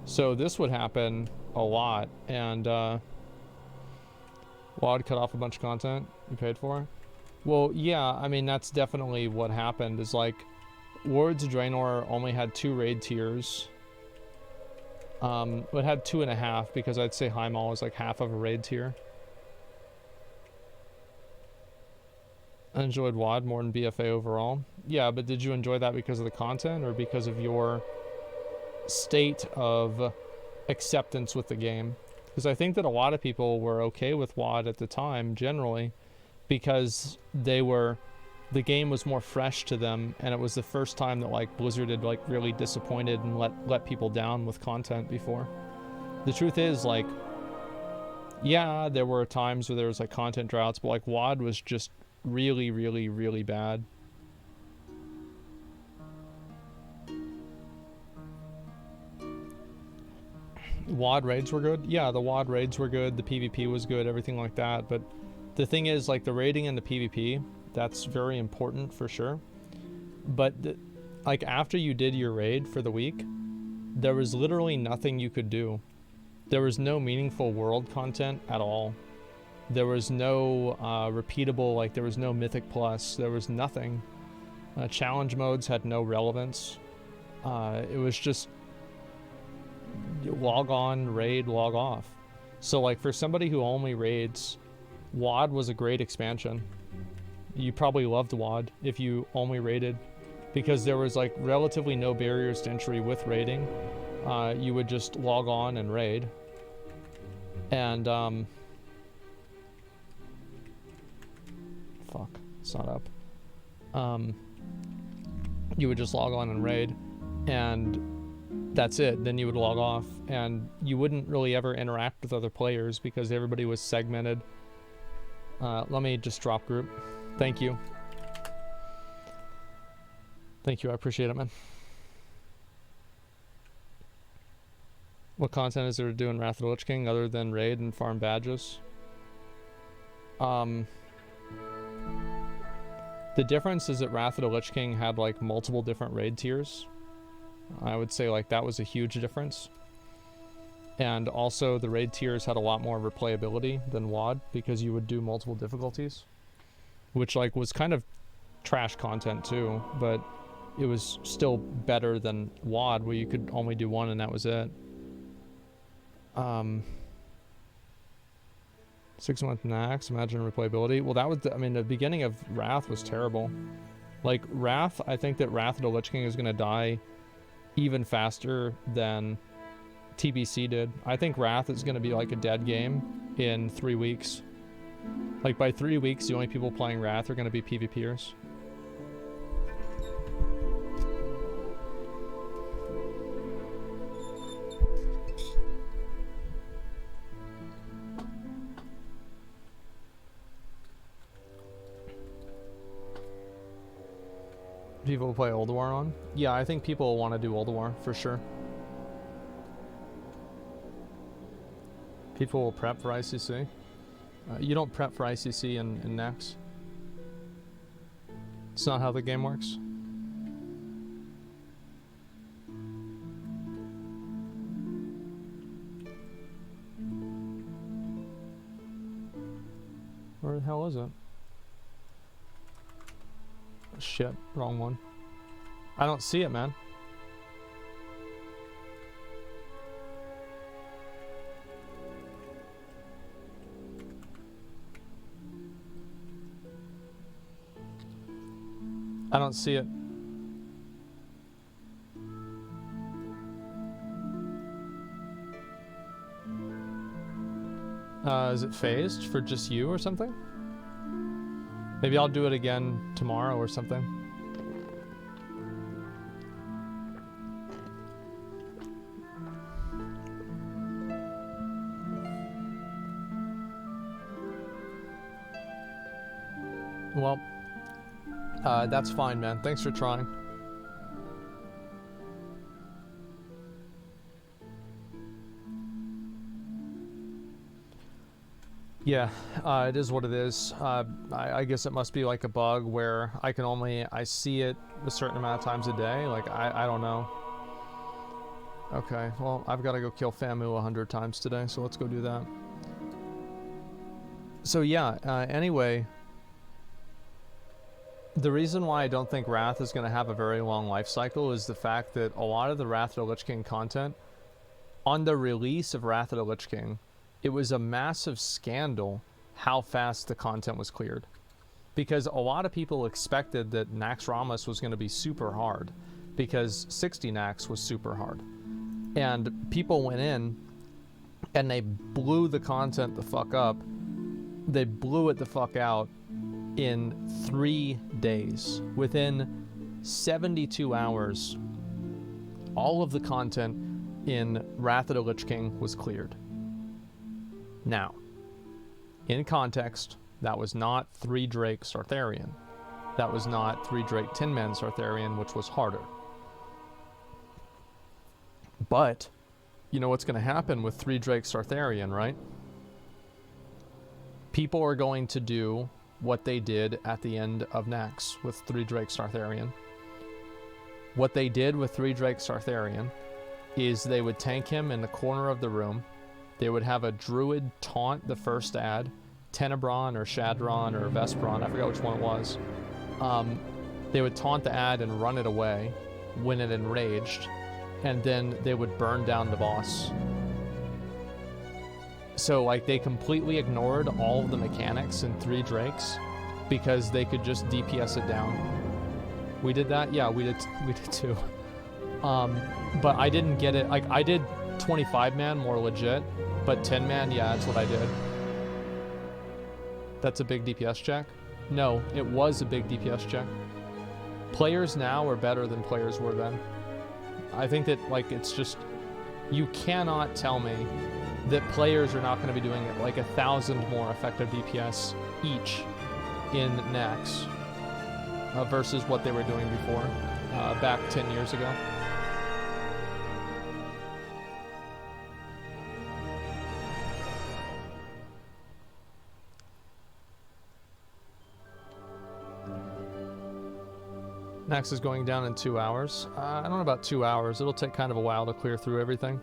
So this would happen a lot, and WoD cut off a bunch of content you paid for. Well, yeah, I mean, that's definitely what happened, is like, Wards of Draenor only had 2 raid tiers. It had 2.5, because I'd say Heimal is like half of a raid tier. I enjoyed WoD more than BFA overall. Yeah, but did you enjoy that because of the content or because of your state of acceptance with the game? Because I think that a lot of people were okay with WoD at the time, generally, because the game was more fresh to them, and it was the first time that, like, Blizzard had, like, really disappointed and let people down with content before. The truth is, like, yeah, there were times where there was, like, content droughts, but, like, WoD was just really bad. WoD raids were good. Yeah, the WoD raids were good. The PvP was good. Everything like that. But the thing is, like, the raiding and the PvP, that's very important for sure. But like, after you did your raid for the week, there was literally nothing you could do. There was no meaningful world content at all. There was no repeatable, like, there was no Mythic Plus. There was nothing. Challenge modes had no relevance. It was just log on, raid, log off. So, like, for somebody who only raids, WoD was a great expansion. You probably loved WoD if you only raided, because there was, like, relatively no barriers to entry with raiding. You would just log on and raid. And, fuck, it's not up. You would just log on and raid, and that's it. Then you would log off, and you wouldn't really ever interact with other players because everybody was segmented. Let me just drop group. Thank you. Thank you, I appreciate it, man. What content is there to do in Wrath of the Lich King other than raid and farm badges? The difference is that Wrath of the Lich King had like multiple different raid tiers. I would say like that was a huge difference. And also the raid tiers had a lot more replayability than WoD because you would do multiple difficulties, which like was kind of trash content too, but it was still better than WoD where you could only do one and that was it. 6 month max, imagine replayability. Well, that was, I mean, the beginning of Wrath was terrible. Like Wrath, I think that Wrath of the Lich King is going to die even faster than TBC did. I think Wrath is going to be like a dead game in 3 weeks. Like by 3 weeks, the only people playing Wrath are going to be PvPers. People will play Old War on? Yeah, I think people will want to do Old War for sure. People will prep for ICC. You don't prep for ICC in Nex. It's not how the game works. Where the hell is it? Shit, wrong one. I don't see it, man. I don't see it. Is it phased for just you or something? Maybe I'll do it again tomorrow or something. Well, that's fine, man. Thanks for trying. Yeah, it is what it is. I guess it must be like a bug where I see it a certain amount of times a day. Like, I don't know. Okay, well, I've got to go kill Famu 100 times today, so let's go do that. So yeah, anyway, the reason why I don't think Wrath is going to have a very long life cycle is the fact that a lot of the Wrath of the Lich King content, on the release of Wrath of the Lich King, it was a massive scandal how fast the content was cleared. Because a lot of people expected that Naxxramas was going to be super hard, because 60 Nax was super hard. And people went in, and they blew the content the fuck up. They blew it the fuck out in 3 days. Within 72 hours, all of the content in Wrath of the Lich King was cleared. Now, in context, that was not 3 Drake Sartharian. That was not 3 Drake Tin Man Sartharian, which was harder. But, you know what's going to happen with 3 Drake Sartharian, right? People are going to do what they did at the end of Nax with 3 Drake Sartharian. What they did with 3 Drake Sartharian is they would tank him in the corner of the room. They would have a druid taunt the first ad, Tenebron or Shadron or Vespron, I forgot which one it was. They would taunt the ad and run it away when it enraged, and then they would burn down the boss. So like they completely ignored all of the mechanics in 3 Drakes because they could just DPS it down. We did that? Yeah, we did too. But I didn't get it. Like I did 25 man more legit, but 10 man, yeah, that's what I did. That's a big DPS check? No, it was a big DPS check. Players now are better than players were then. I think that, like, it's just, you cannot tell me that players are not going to be doing it like 1,000 more effective DPS each in Nax versus what they were doing before, back 10 years ago. Nax is going down in 2 hours. I don't know about 2 hours. It'll take kind of a while to clear through everything.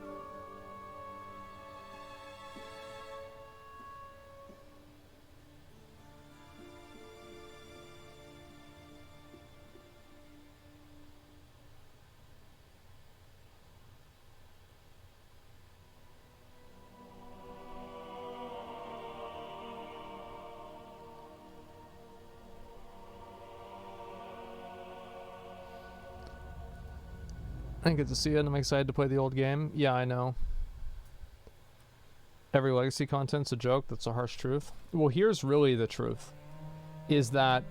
I didn't get to see it, and I'm excited to play the old game. Yeah, I know. Every legacy content's a joke. That's a harsh truth. Well, here's really the truth. Is that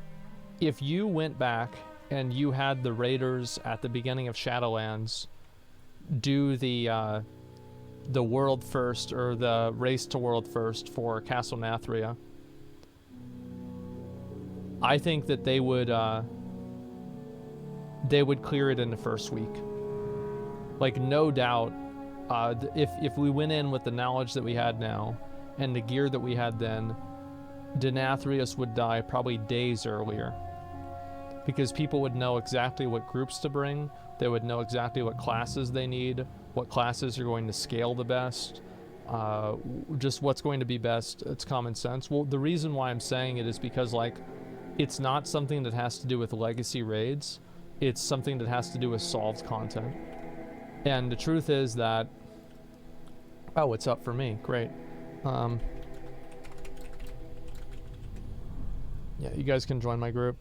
if you went back and you had the raiders at the beginning of Shadowlands do the world first, or the race to world first for Castle Nathria, I think that they would clear it in the first week. Like, no doubt, if we went in with the knowledge that we had now and the gear that we had then, Denathrius would die probably days earlier. Because people would know exactly what groups to bring, they would know exactly what classes they need, what classes are going to scale the best, just what's going to be best. It's common sense. Well, the reason why I'm saying it is because, like, it's not something that has to do with legacy raids, it's something that has to do with solved content. And the truth is that, oh, it's up for me. Great. Yeah, you guys can join my group.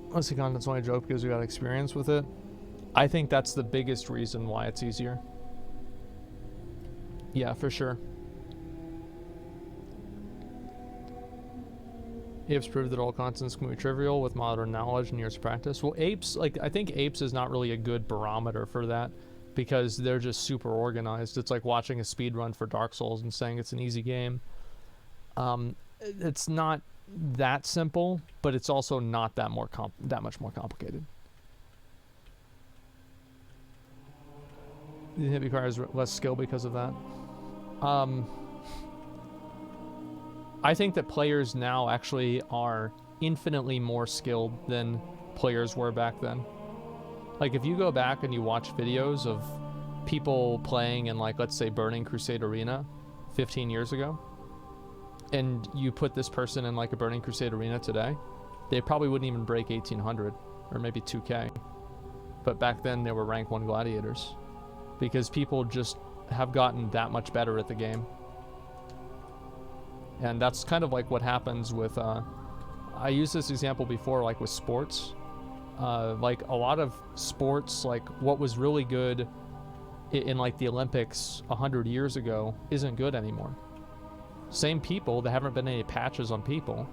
Legacy content's only a joke because we got experience with it. I think that's the biggest reason why it's easier. Yeah, for sure. Apes prove that all contents can be trivial with modern knowledge and years of practice. Well, Apes, like, I think Apes is not really a good barometer for that because they're just super organized. It's like watching a speed run for Dark Souls and saying it's an easy game. It's not that simple, but it's also not that much more complicated. It requires less skill because of that. I think that players now actually are infinitely more skilled than players were back then. Like, if you go back and you watch videos of people playing in, like, let's say Burning Crusade Arena 15 years ago, and you put this person in, like, a Burning Crusade Arena today, they probably wouldn't even break 1800 or maybe 2K. But back then they were rank 1 gladiators because people just have gotten that much better at the game. And that's kind of like what happens with, I used this example before, like with sports. Like a lot of sports, like what was really good in like the Olympics 100 years ago isn't good anymore. Same people, there haven't been any patches on people.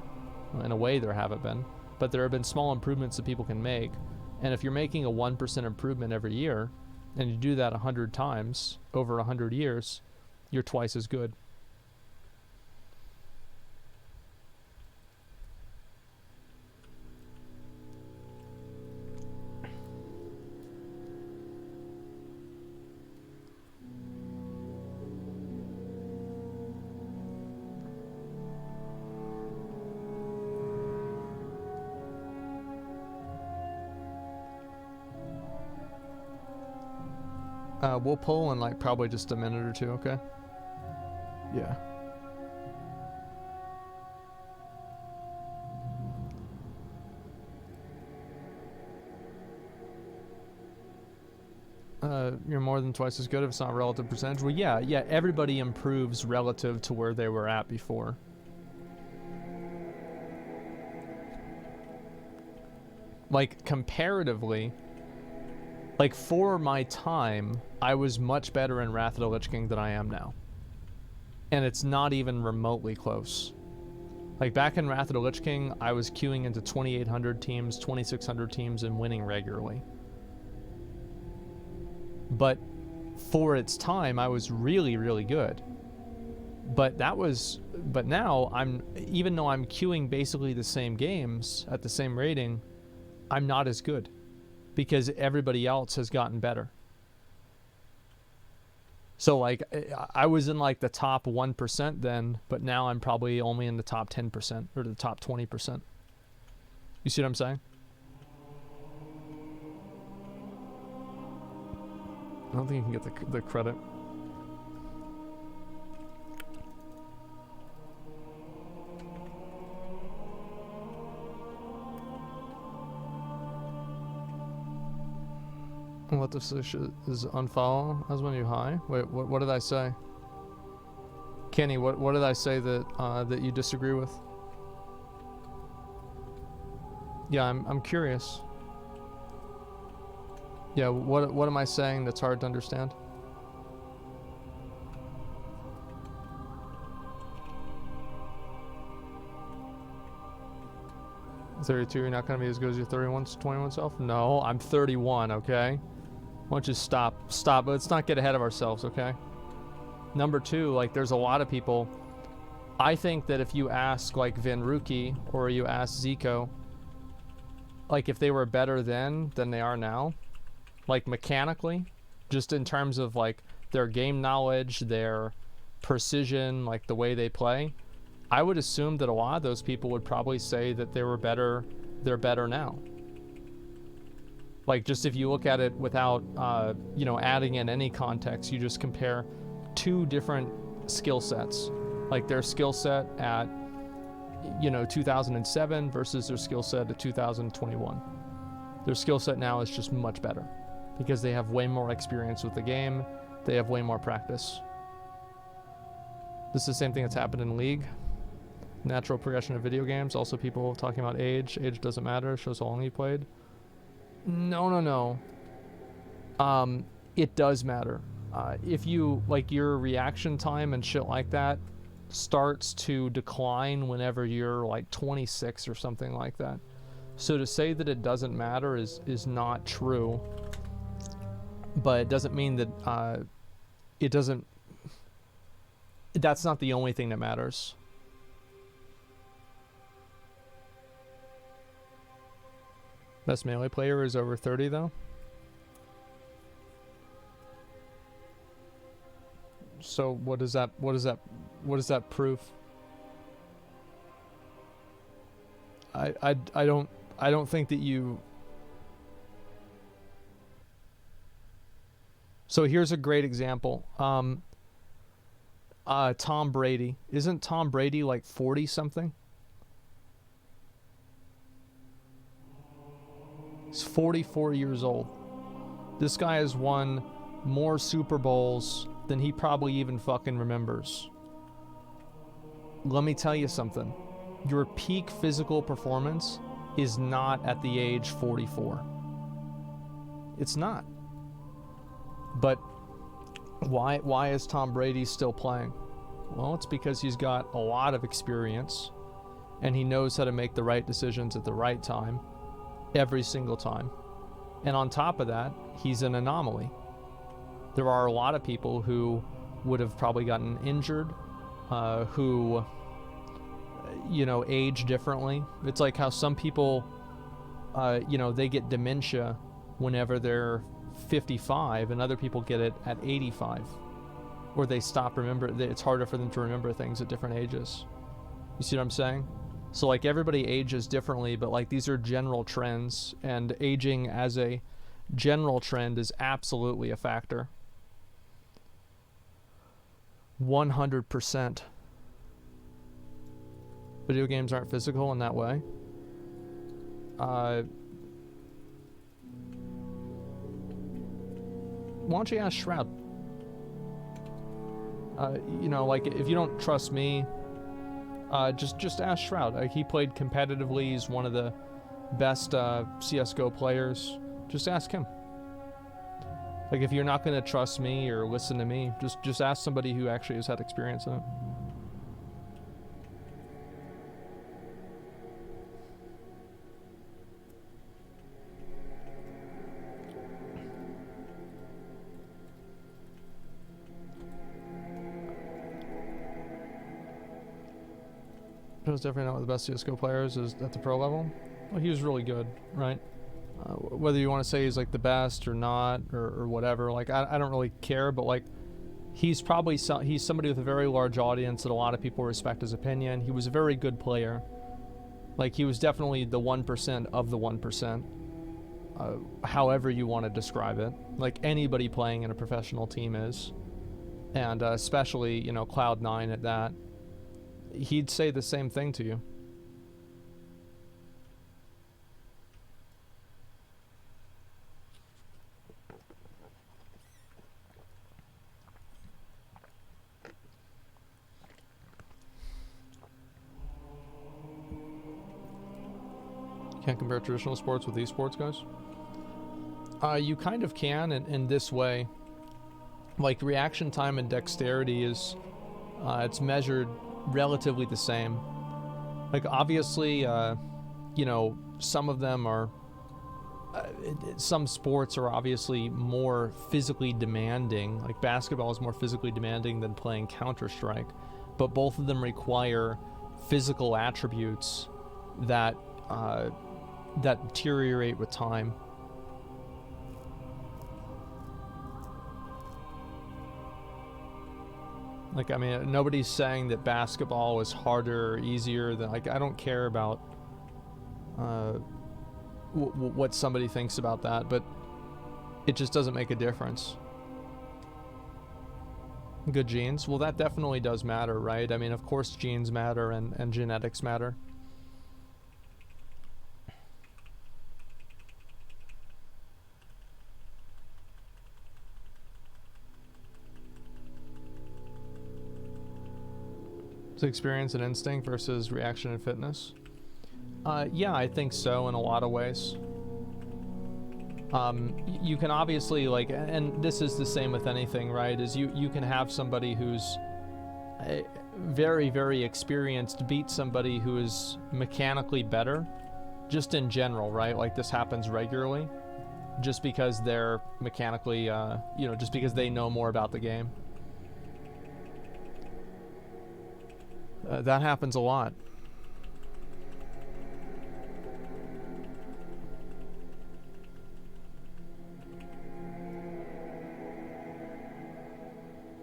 In a way there haven't been. But there have been small improvements that people can make. And if you're making a 1% improvement every year, and you do that 100 times over 100 years, you're twice as good. We'll pull in like probably just a minute or two, okay? Yeah. You're more than twice as good if it's not relative percentage. Well, yeah, everybody improves relative to where they were at before. Like, comparatively, like, for my time, I was much better in Wrath of the Lich King than I am now. And it's not even remotely close. Like back in Wrath of the Lich King, I was queuing into 2,800 teams, 2,600 teams, and winning regularly. But for its time, I was really, really good. But now even though I'm queuing basically the same games at the same rating, I'm not as good because everybody else has gotten better. So like I was in like the top 1% then, but now I'm probably only in the top 10% or the top 20%. You see what I'm saying? I don't think you can get the credit. What this is unfollow? I was when you high. Wait, what did I say? Kenny, what did I say that that you disagree with? Yeah, I'm curious. Yeah, what am I saying that's hard to understand? "32, you're not gonna be as good as your 21 self?" No, I'm 31, okay? Why don't you stop, but let's not get ahead of ourselves, okay? Number two, like there's a lot of people, I think that if you ask like Vanruki or you ask Zico, like if they were better then than they are now, like mechanically, just in terms of like their game knowledge, their precision, like the way they play, I would assume that a lot of those people would probably say that they were better, they're better now. Like just if you look at it without, you know, adding in any context, you just compare two different skill sets, like their skill set at, you know, 2007 versus their skill set at 2021. Their skill set now is just much better because they have way more experience with the game. They have way more practice. This is the same thing that's happened in League. Natural progression of video games. Also people talking about age. Age doesn't matter. Shows how long you played. No. It does matter. If you, like your reaction time and shit like that starts to decline whenever you're like 26 or something like that. So to say that it doesn't matter is not true. But it doesn't mean that, it doesn't, that's not the only thing that matters. Best melee player is over 30 though. So what does that prove? I don't think that you. So here's a great example. Tom Brady. Isn't Tom Brady like 40 something? He's 44 years old. This guy has won more Super Bowls than he probably even fucking remembers. Let me tell you something. Your peak physical performance is not at the age 44. It's not. But why is Tom Brady still playing? Well, it's because he's got a lot of experience and he knows how to make the right decisions at the right time. Every single time. And on top of that, he's an anomaly. There are a lot of people who would have probably gotten injured, who, you know, age differently. It's like how some people, you know, they get dementia whenever they're 55 and other people get it at 85. Or they stop it's harder for them to remember things at different ages. You see what I'm saying? So like everybody ages differently, but like these are general trends, and aging as a general trend is absolutely a factor. 100%. Video games aren't physical in that way. Why don't you ask Shroud? You know, like if you don't trust me, just ask Shroud. He played competitively. He's one of the best CSGO players. Just ask him. Like if you're not going to trust me or listen to me, just ask somebody who actually has had experience in it. Joe's definitely not one of the best CSGO players is at the pro level. Well, he was really good, right? Whether you want to say he's like the best or not, or whatever, like I don't really care, but like he's probably he's somebody with a very large audience that a lot of people respect his opinion. He was a very good player. Like he was definitely the 1% of the 1%. However you want to describe it, like anybody playing in a professional team is, and especially, you know, Cloud9 at that. He'd say the same thing to you. Can't compare traditional sports with esports, guys. You kind of can in this way. Like reaction time and dexterity is, it's measured relatively the same. Like obviously, you know, some of them are, some sports are obviously more physically demanding. Like basketball is more physically demanding than playing Counter-Strike, but both of them require physical attributes that that deteriorate with time. Like, I mean, nobody's saying that basketball is harder or easier than, like, I don't care about what somebody thinks about that, but it just doesn't make a difference. Good genes? Well, that definitely does matter, right? I mean, of course genes matter and genetics matter. Experience and instinct versus reaction and fitness? Yeah, I think so in a lot of ways. You can obviously, like, and this is the same with anything, right, is you can have somebody who's very, very experienced beat somebody who is mechanically better, just in general, right? Like this happens regularly, just because they're mechanically, you know, just because they know more about the game. That happens a lot.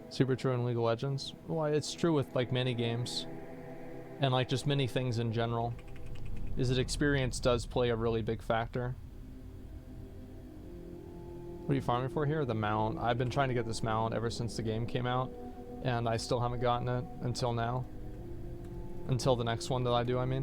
Super true in League of Legends. Well, it's true with like many games, and like just many things in general. Is that experience does play a really big factor. What are you farming for here? The mount. I've been trying to get this mount ever since the game came out, and I still haven't gotten it until now. Until the next one that I do, I mean.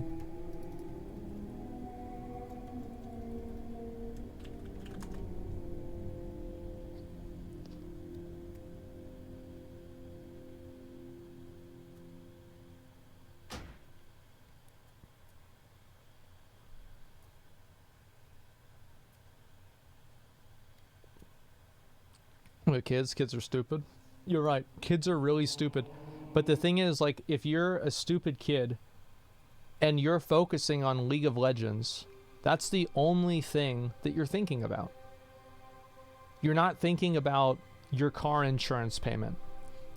What, kids are stupid. You're right. Kids are really stupid. But the thing is, like, if you're a stupid kid and you're focusing on League of Legends, that's the only thing that you're thinking about. You're not thinking about your car insurance payment.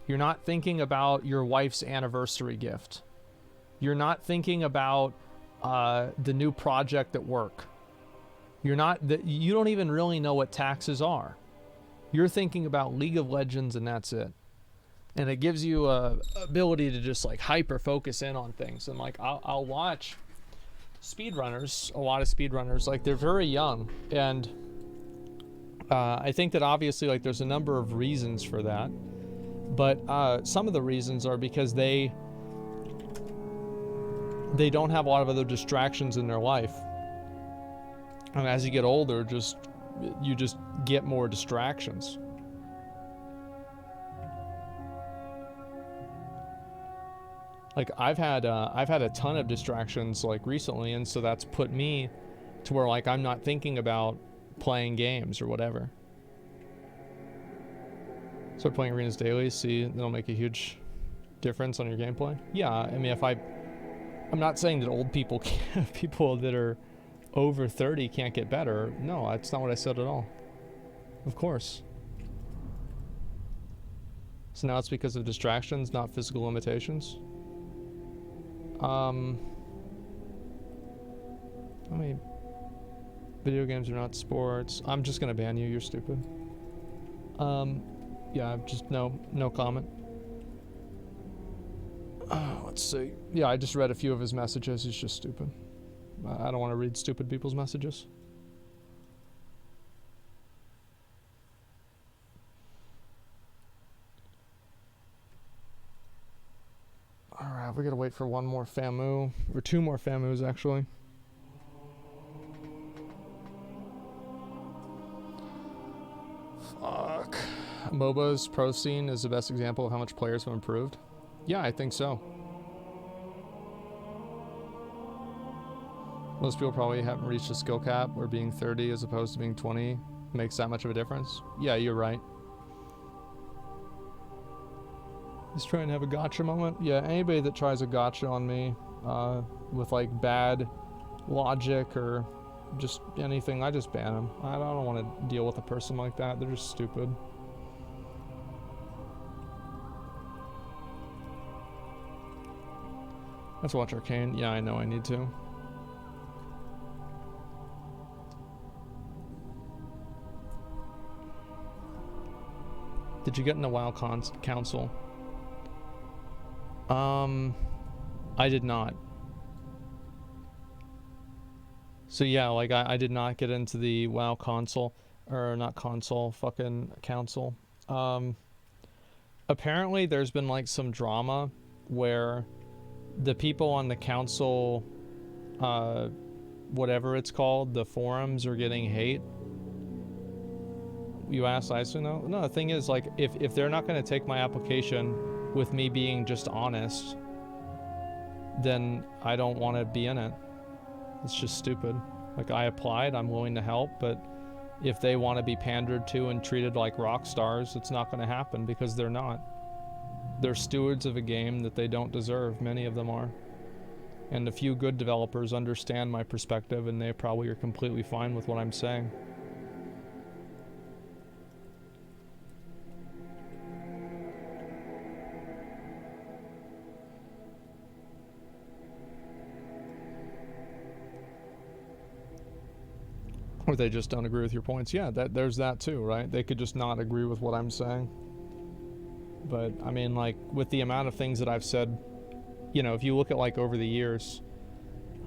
You're not thinking about your wife's anniversary gift. You're not thinking about the new project at work. You don't even really know what taxes are. You're thinking about League of Legends and that's it. And it gives you a ability to just like hyper focus in on things. And like I'll watch speedrunners, a lot of speedrunners, like they're very young, and I think that obviously like there's a number of reasons for that, but some of the reasons are because they don't have a lot of other distractions in their life, and as you get older, you just get more distractions. Like I've had a ton of distractions like recently, and so that's put me to where like I'm not thinking about playing games or whatever. Start playing arenas daily, see, that'll make a huge difference on your gameplay. Yeah, I mean, I'm not saying that old people can't, people that are over 30 can't get better. No, that's not what I said at all. Of course. So now it's because of distractions, not physical limitations. I mean, video games are not sports. I'm just gonna ban you. You're stupid. Yeah, just no comment. Let's see. Yeah, I just read a few of his messages. He's just stupid. I don't want to read stupid people's messages. Alright, we gotta wait for one more FAMU. Or two more FAMUs, actually. Fuck. MOBA's pro scene is the best example of how much players have improved. Yeah, I think so. Most people probably haven't reached a skill cap where being 30 as opposed to being 20 makes that much of a difference. Yeah, you're right. He's trying to have a gotcha moment. Yeah, anybody that tries a gotcha on me with like bad logic or just anything, I just ban them. I don't want to deal with a person like that. They're just stupid. Let's watch Arcane. Yeah, I know I need to. Did you get in the WoW council? I did not. So yeah, like I did not get into the WoW console, or not console, fucking council. Apparently there's been like some drama where the people on the council, whatever it's called, the forums are getting hate. You asked, I assume no? No, the thing is, like, if they're not going to take my application with me being just honest, then I don't want to be in it. It's just stupid. Like, I applied, I'm willing to help, but if they want to be pandered to and treated like rock stars, it's not going to happen because they're not. They're stewards of a game that they don't deserve, many of them are. And a few good developers understand my perspective and they probably are completely fine with what I'm saying. Or they just don't agree with your points. Yeah, there's that too, right? They could just not agree with what I'm saying. But, I mean, like, with the amount of things that I've said, you know, if you look at, like, over the years,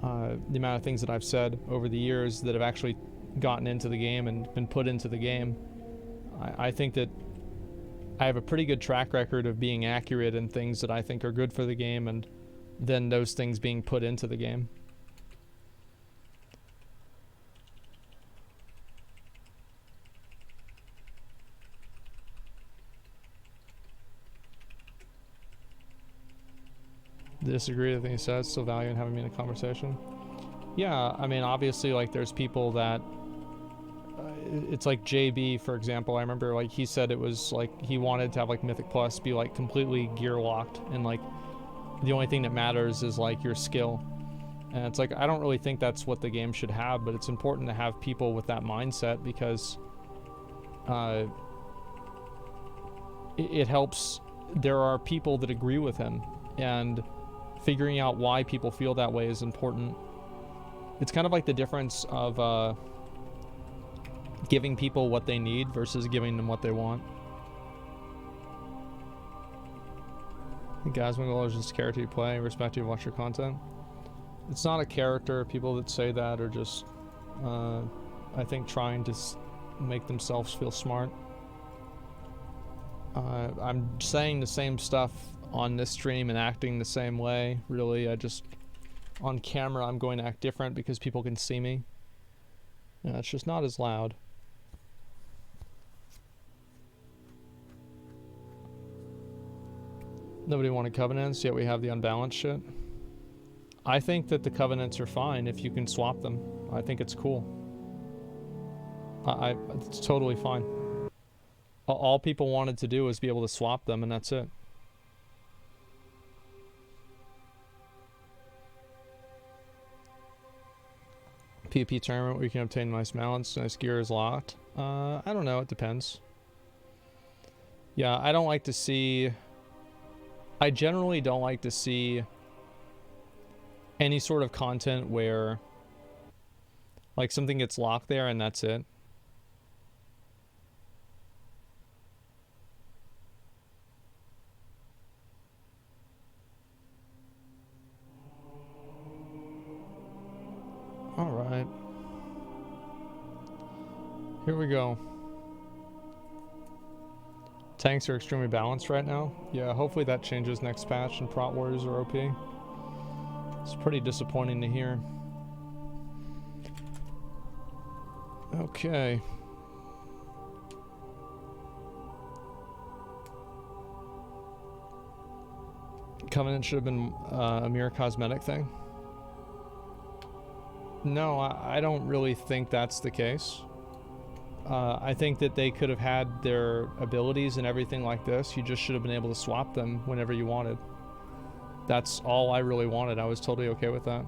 the amount of things that I've said over the years that have actually gotten into the game and been put into the game, I think that I have a pretty good track record of being accurate in things that I think are good for the game and then those things being put into the game. Disagree with anything he says, still value in having me in a conversation. Yeah, I mean, obviously, like, there's people that it's like JB, for example. I remember, like, he said it was like he wanted to have like Mythic Plus be like completely gear locked and like the only thing that matters is like your skill. And it's like, I don't really think that's what the game should have, but it's important to have people with that mindset because it helps. There are people that agree with him, and figuring out why people feel that way is important. It's kind of like the difference of giving people what they need versus giving them what they want. Guys, my goal is just character you play, irrespective of what your content. It's not a character. People that say that are just, I think, trying to make themselves feel smart. I'm saying the same stuff on this stream and acting the same way. Really, I just, on camera, I'm going to act different because people can see me. Yeah, it's just not as loud. Nobody wanted covenants, yet we have the unbalanced shit. I think that the covenants are fine if you can swap them. I think it's cool. It's totally fine. All people wanted to do was be able to swap them, and that's it. PvP tournament where you can obtain nice mounts, nice gear is locked. I don't know, it depends. Yeah, I don't like to see... I generally don't like to see any sort of content where like something gets locked there and that's it. All right. Here we go. Tanks are extremely balanced right now. Yeah, hopefully that changes next patch and Prot Warriors are OP. It's pretty disappointing to hear. Okay. Covenant should have been a mere cosmetic thing. No, I don't really think that's the case. I think that they could have had their abilities and everything like this. You just should have been able to swap them whenever you wanted. That's all I really wanted. I was totally okay with that.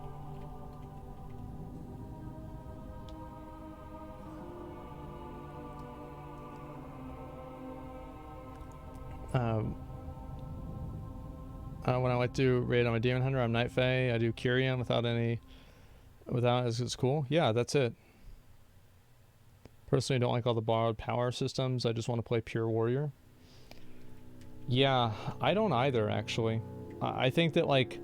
When I like to raid on my Demon Hunter, I'm Night Fae. I do Kyrian without it's cool. Yeah, that's it. Personally, I don't like all the borrowed power systems. I just want to play pure warrior. Yeah, I don't either, actually. I think that, like,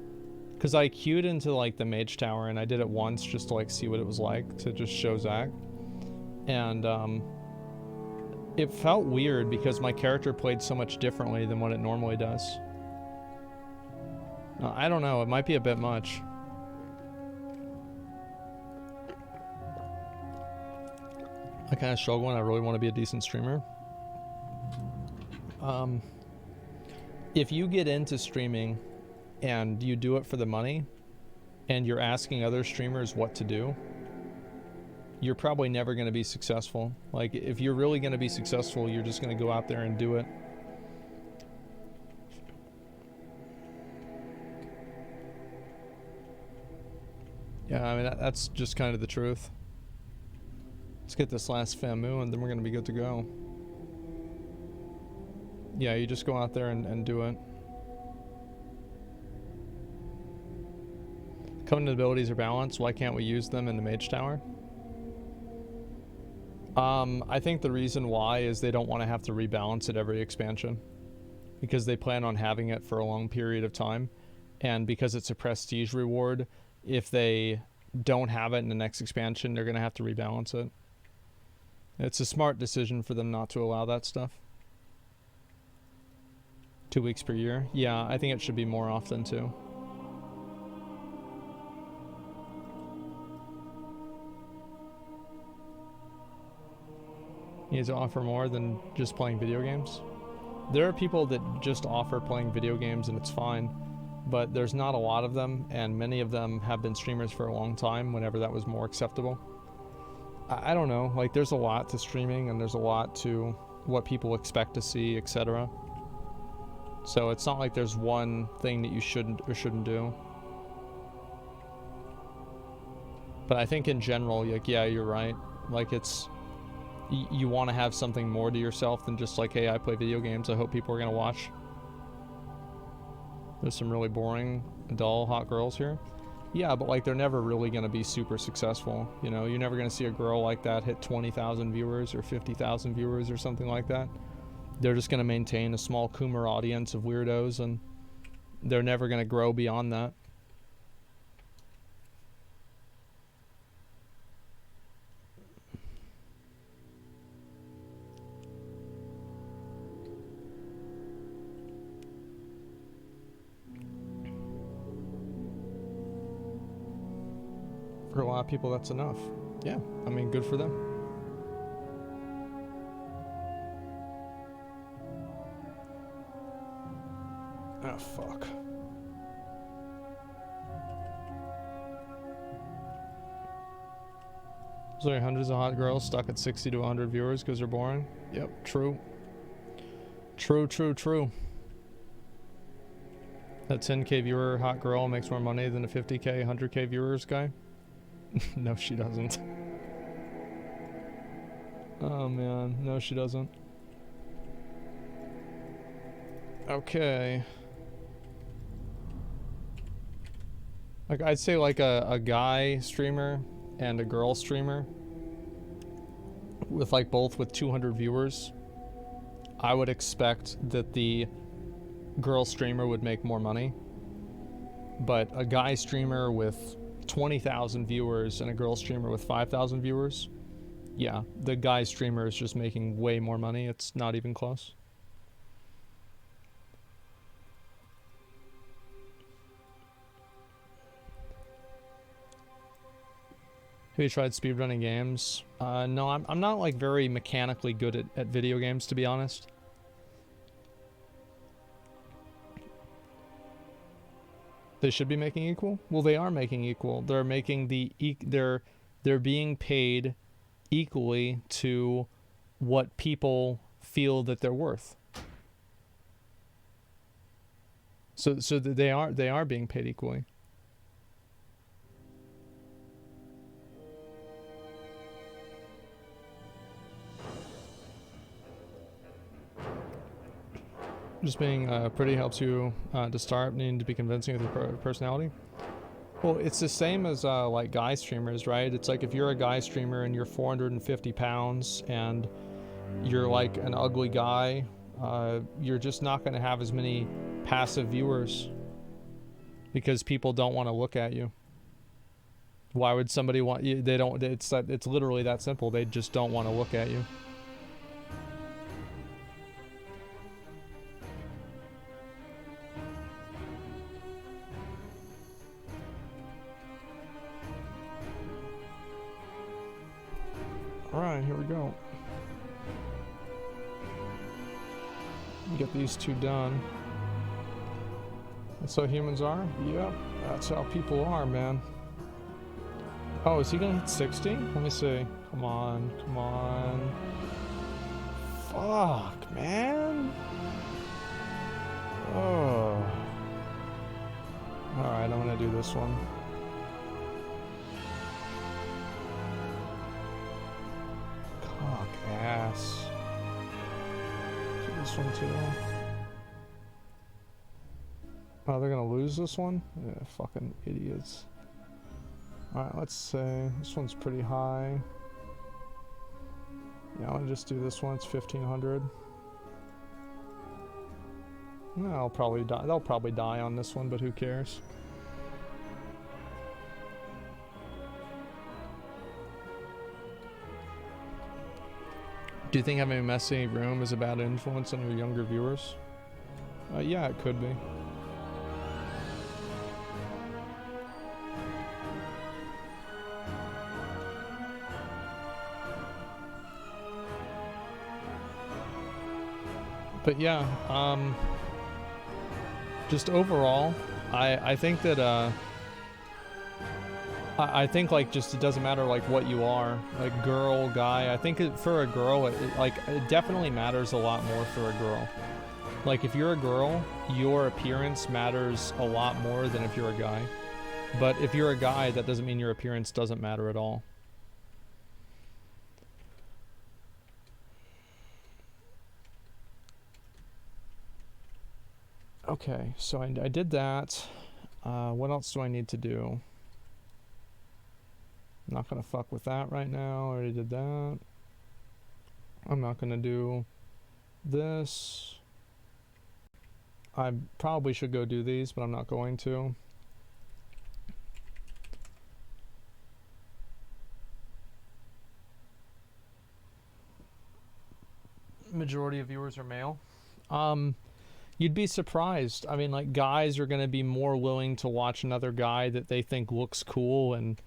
because I queued into, like, the mage tower, and I did it once just to, like, see what it was like, to just show Zach. And, it felt weird because my character played so much differently than what it normally does. I don't know, it might be a bit much. I kind of struggle when I really want to be a decent streamer. If you get into streaming and you do it for the money and you're asking other streamers what to do, you're probably never going to be successful. Like, if you're really going to be successful, you're just going to go out there and do it. Yeah, I mean, that's just kind of the truth. Let's get this last FAMU and then we're going to be good to go. Yeah, you just go out there and do it. Covenant abilities are balanced. Why can't we use them in the Mage Tower? I think the reason why is they don't want to have to rebalance it every expansion. Because they plan on having it for a long period of time. And because it's a prestige reward, if they don't have it in the next expansion, they're going to have to rebalance it. It's a smart decision for them not to allow that stuff. 2 weeks per year. Yeah, I think it should be more often too. You need to offer more than just playing video games. There are people that just offer playing video games and it's fine, but there's not a lot of them, and many of them have been streamers for a long time whenever that was more acceptable. I don't know, like, there's a lot to streaming and there's a lot to what people expect to see, etc. So it's not like there's one thing that you shouldn't or shouldn't do. But I think in general, like, yeah, you're right. Like, it's, you want to have something more to yourself than just like, hey, I play video games, I hope people are going to watch. There's some really boring, dull, hot girls here. Yeah, but like, they're never really going to be super successful. You know, you're never going to see a girl like that hit 20,000 viewers or 50,000 viewers or something like that. They're just going to maintain a small Coomer audience of weirdos, and they're never going to grow beyond that. For a lot of people, that's enough. Yeah, I mean, good for them. Oh, fuck. There's only hundreds of hot girls stuck at 60 to 100 viewers because they're boring. Yep, true. True, true, true. That 10k viewer hot girl makes more money than a 50k, 100k viewers guy. No, she doesn't. Oh man, no, she doesn't. Okay. Like, I'd say like a guy streamer and a girl streamer with like both with 200 viewers, I would expect that the girl streamer would make more money. But a guy streamer with 20,000 viewers and a girl streamer with 5,000 viewers, yeah, the guy streamer is just making way more money. It's not even close. Have you tried speedrunning games? No, I'm not like very mechanically good at video games, to be honest. They should be making equal? Well, they are making equal. They're making they're being paid equally to what people feel that they're worth. So they are being paid equally. Just being pretty helps you to start, needing to be convincing with your personality. Well, it's the same as like guy streamers, right? It's like if you're a guy streamer and you're 450 pounds and you're like an ugly guy, you're just not going to have as many passive viewers because people don't want to look at you. Why would somebody want you? They don't. It's literally that simple. They just don't want to look at you. Alright, here we go. Get these two done. That's how humans are? Yep, that's how people are, man. Oh, is he gonna hit 60? Let me see. Come on, come on. Fuck, man. Oh. Alright, I'm gonna do this one. Ass. Do this one too. Oh, they're gonna lose this one? Yeah, fucking idiots. Alright, let's say this one's pretty high. Yeah, I'm gonna just do this one. It's 1500. No, I'll probably die. They'll probably die on this one, but who cares? Do you think having a messy room is a bad influence on your younger viewers? Yeah, it could be. But yeah, just overall, I think that I think like just it doesn't matter like what you are, like girl, guy. I think for a girl, it definitely matters a lot more for a girl. Like if you're a girl, your appearance matters a lot more than if you're a guy. But if you're a guy, that doesn't mean your appearance doesn't matter at all. Okay, so I did that. What else do I need to do? I'm not gonna fuck with that right now. I already did that. I'm not gonna do this. I probably should go do these, but I'm not going to. Majority of viewers are male. You'd be surprised. I mean, like, guys are gonna be more willing to watch another guy that they think looks cool and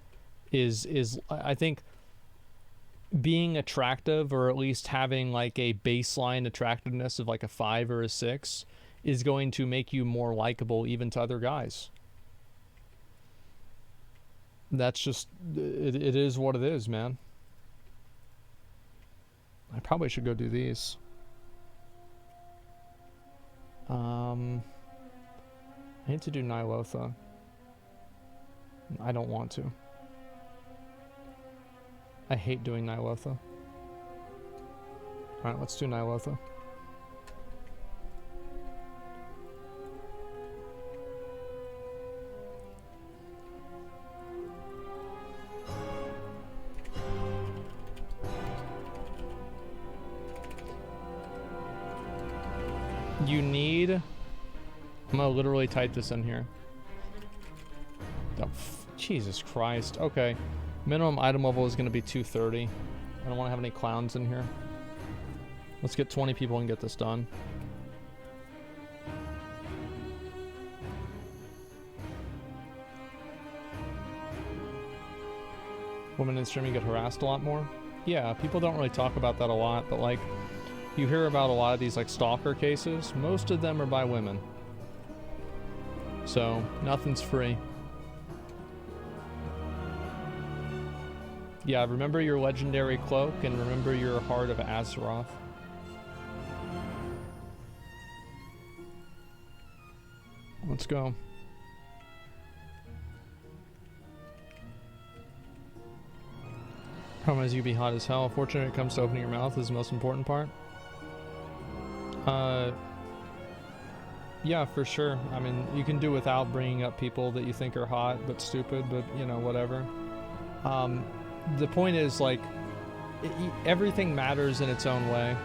is I think being attractive, or at least having like a baseline attractiveness of like a 5 or a 6, is going to make you more likable even to other guys. That's just it is what it is, man. I probably should go do these. I need to do Nilotha. I don't want to. I hate doing Nilotha. Alright, let's do Nilotha. You need... I'm gonna literally type this in here. Oh, Jesus Christ. Okay. Minimum item level is gonna be 230. I don't want to have any clowns in here. Let's get 20 people and get this done. Women in streaming get harassed a lot more. Yeah, people don't really talk about that a lot, but like, you hear about a lot of these like stalker cases. Most of them are by women. So, nothing's free. Yeah, remember your legendary cloak and remember your Heart of Azeroth. Let's go. Problem is you be hot as hell. Fortunately, when it comes to opening your mouth is the most important part. Yeah, for sure. I mean, you can do without bringing up people that you think are hot but stupid, but you know, whatever. The point is, like, everything matters in its own way.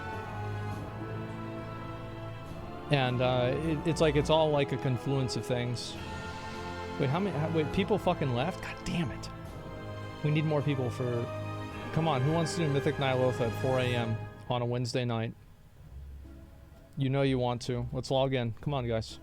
And it's like, it's all like a confluence of things. Wait, wait, people fucking left? God damn it. We need more people for... Come on, who wants to do Mythic Ny'alotha at 4 a.m. on a Wednesday night? You know you want to. Let's log in. Come on, guys.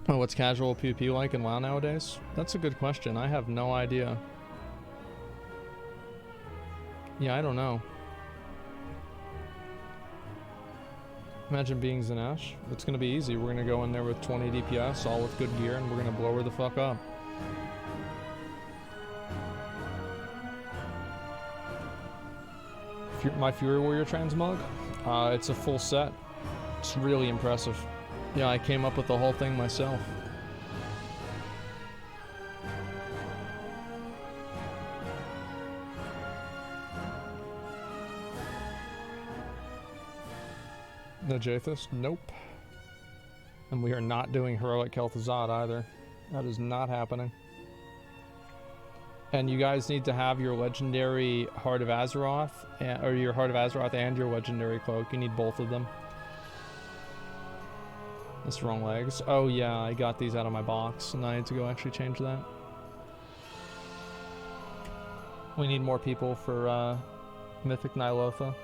Oh, what's casual PvP like in WoW nowadays? That's a good question. I have no idea. Yeah, I don't know. Imagine being Zanesh. It's gonna be easy. We're gonna go in there with 20 DPS, all with good gear, and we're gonna blow her the fuck up. My Fury Warrior transmog? It's a full set. It's really impressive. Yeah, I came up with the whole thing myself. No Jathus? Nope. And we are not doing Heroic Kel'Thuzad either. That is not happening. And you guys need to have your legendary Heart of Azeroth, or your Heart of Azeroth and your legendary cloak. You need both of them. That's the wrong legs. Oh yeah, I got these out of my box, and I need to go actually change that. We need more people for Mythic Ny'alotha.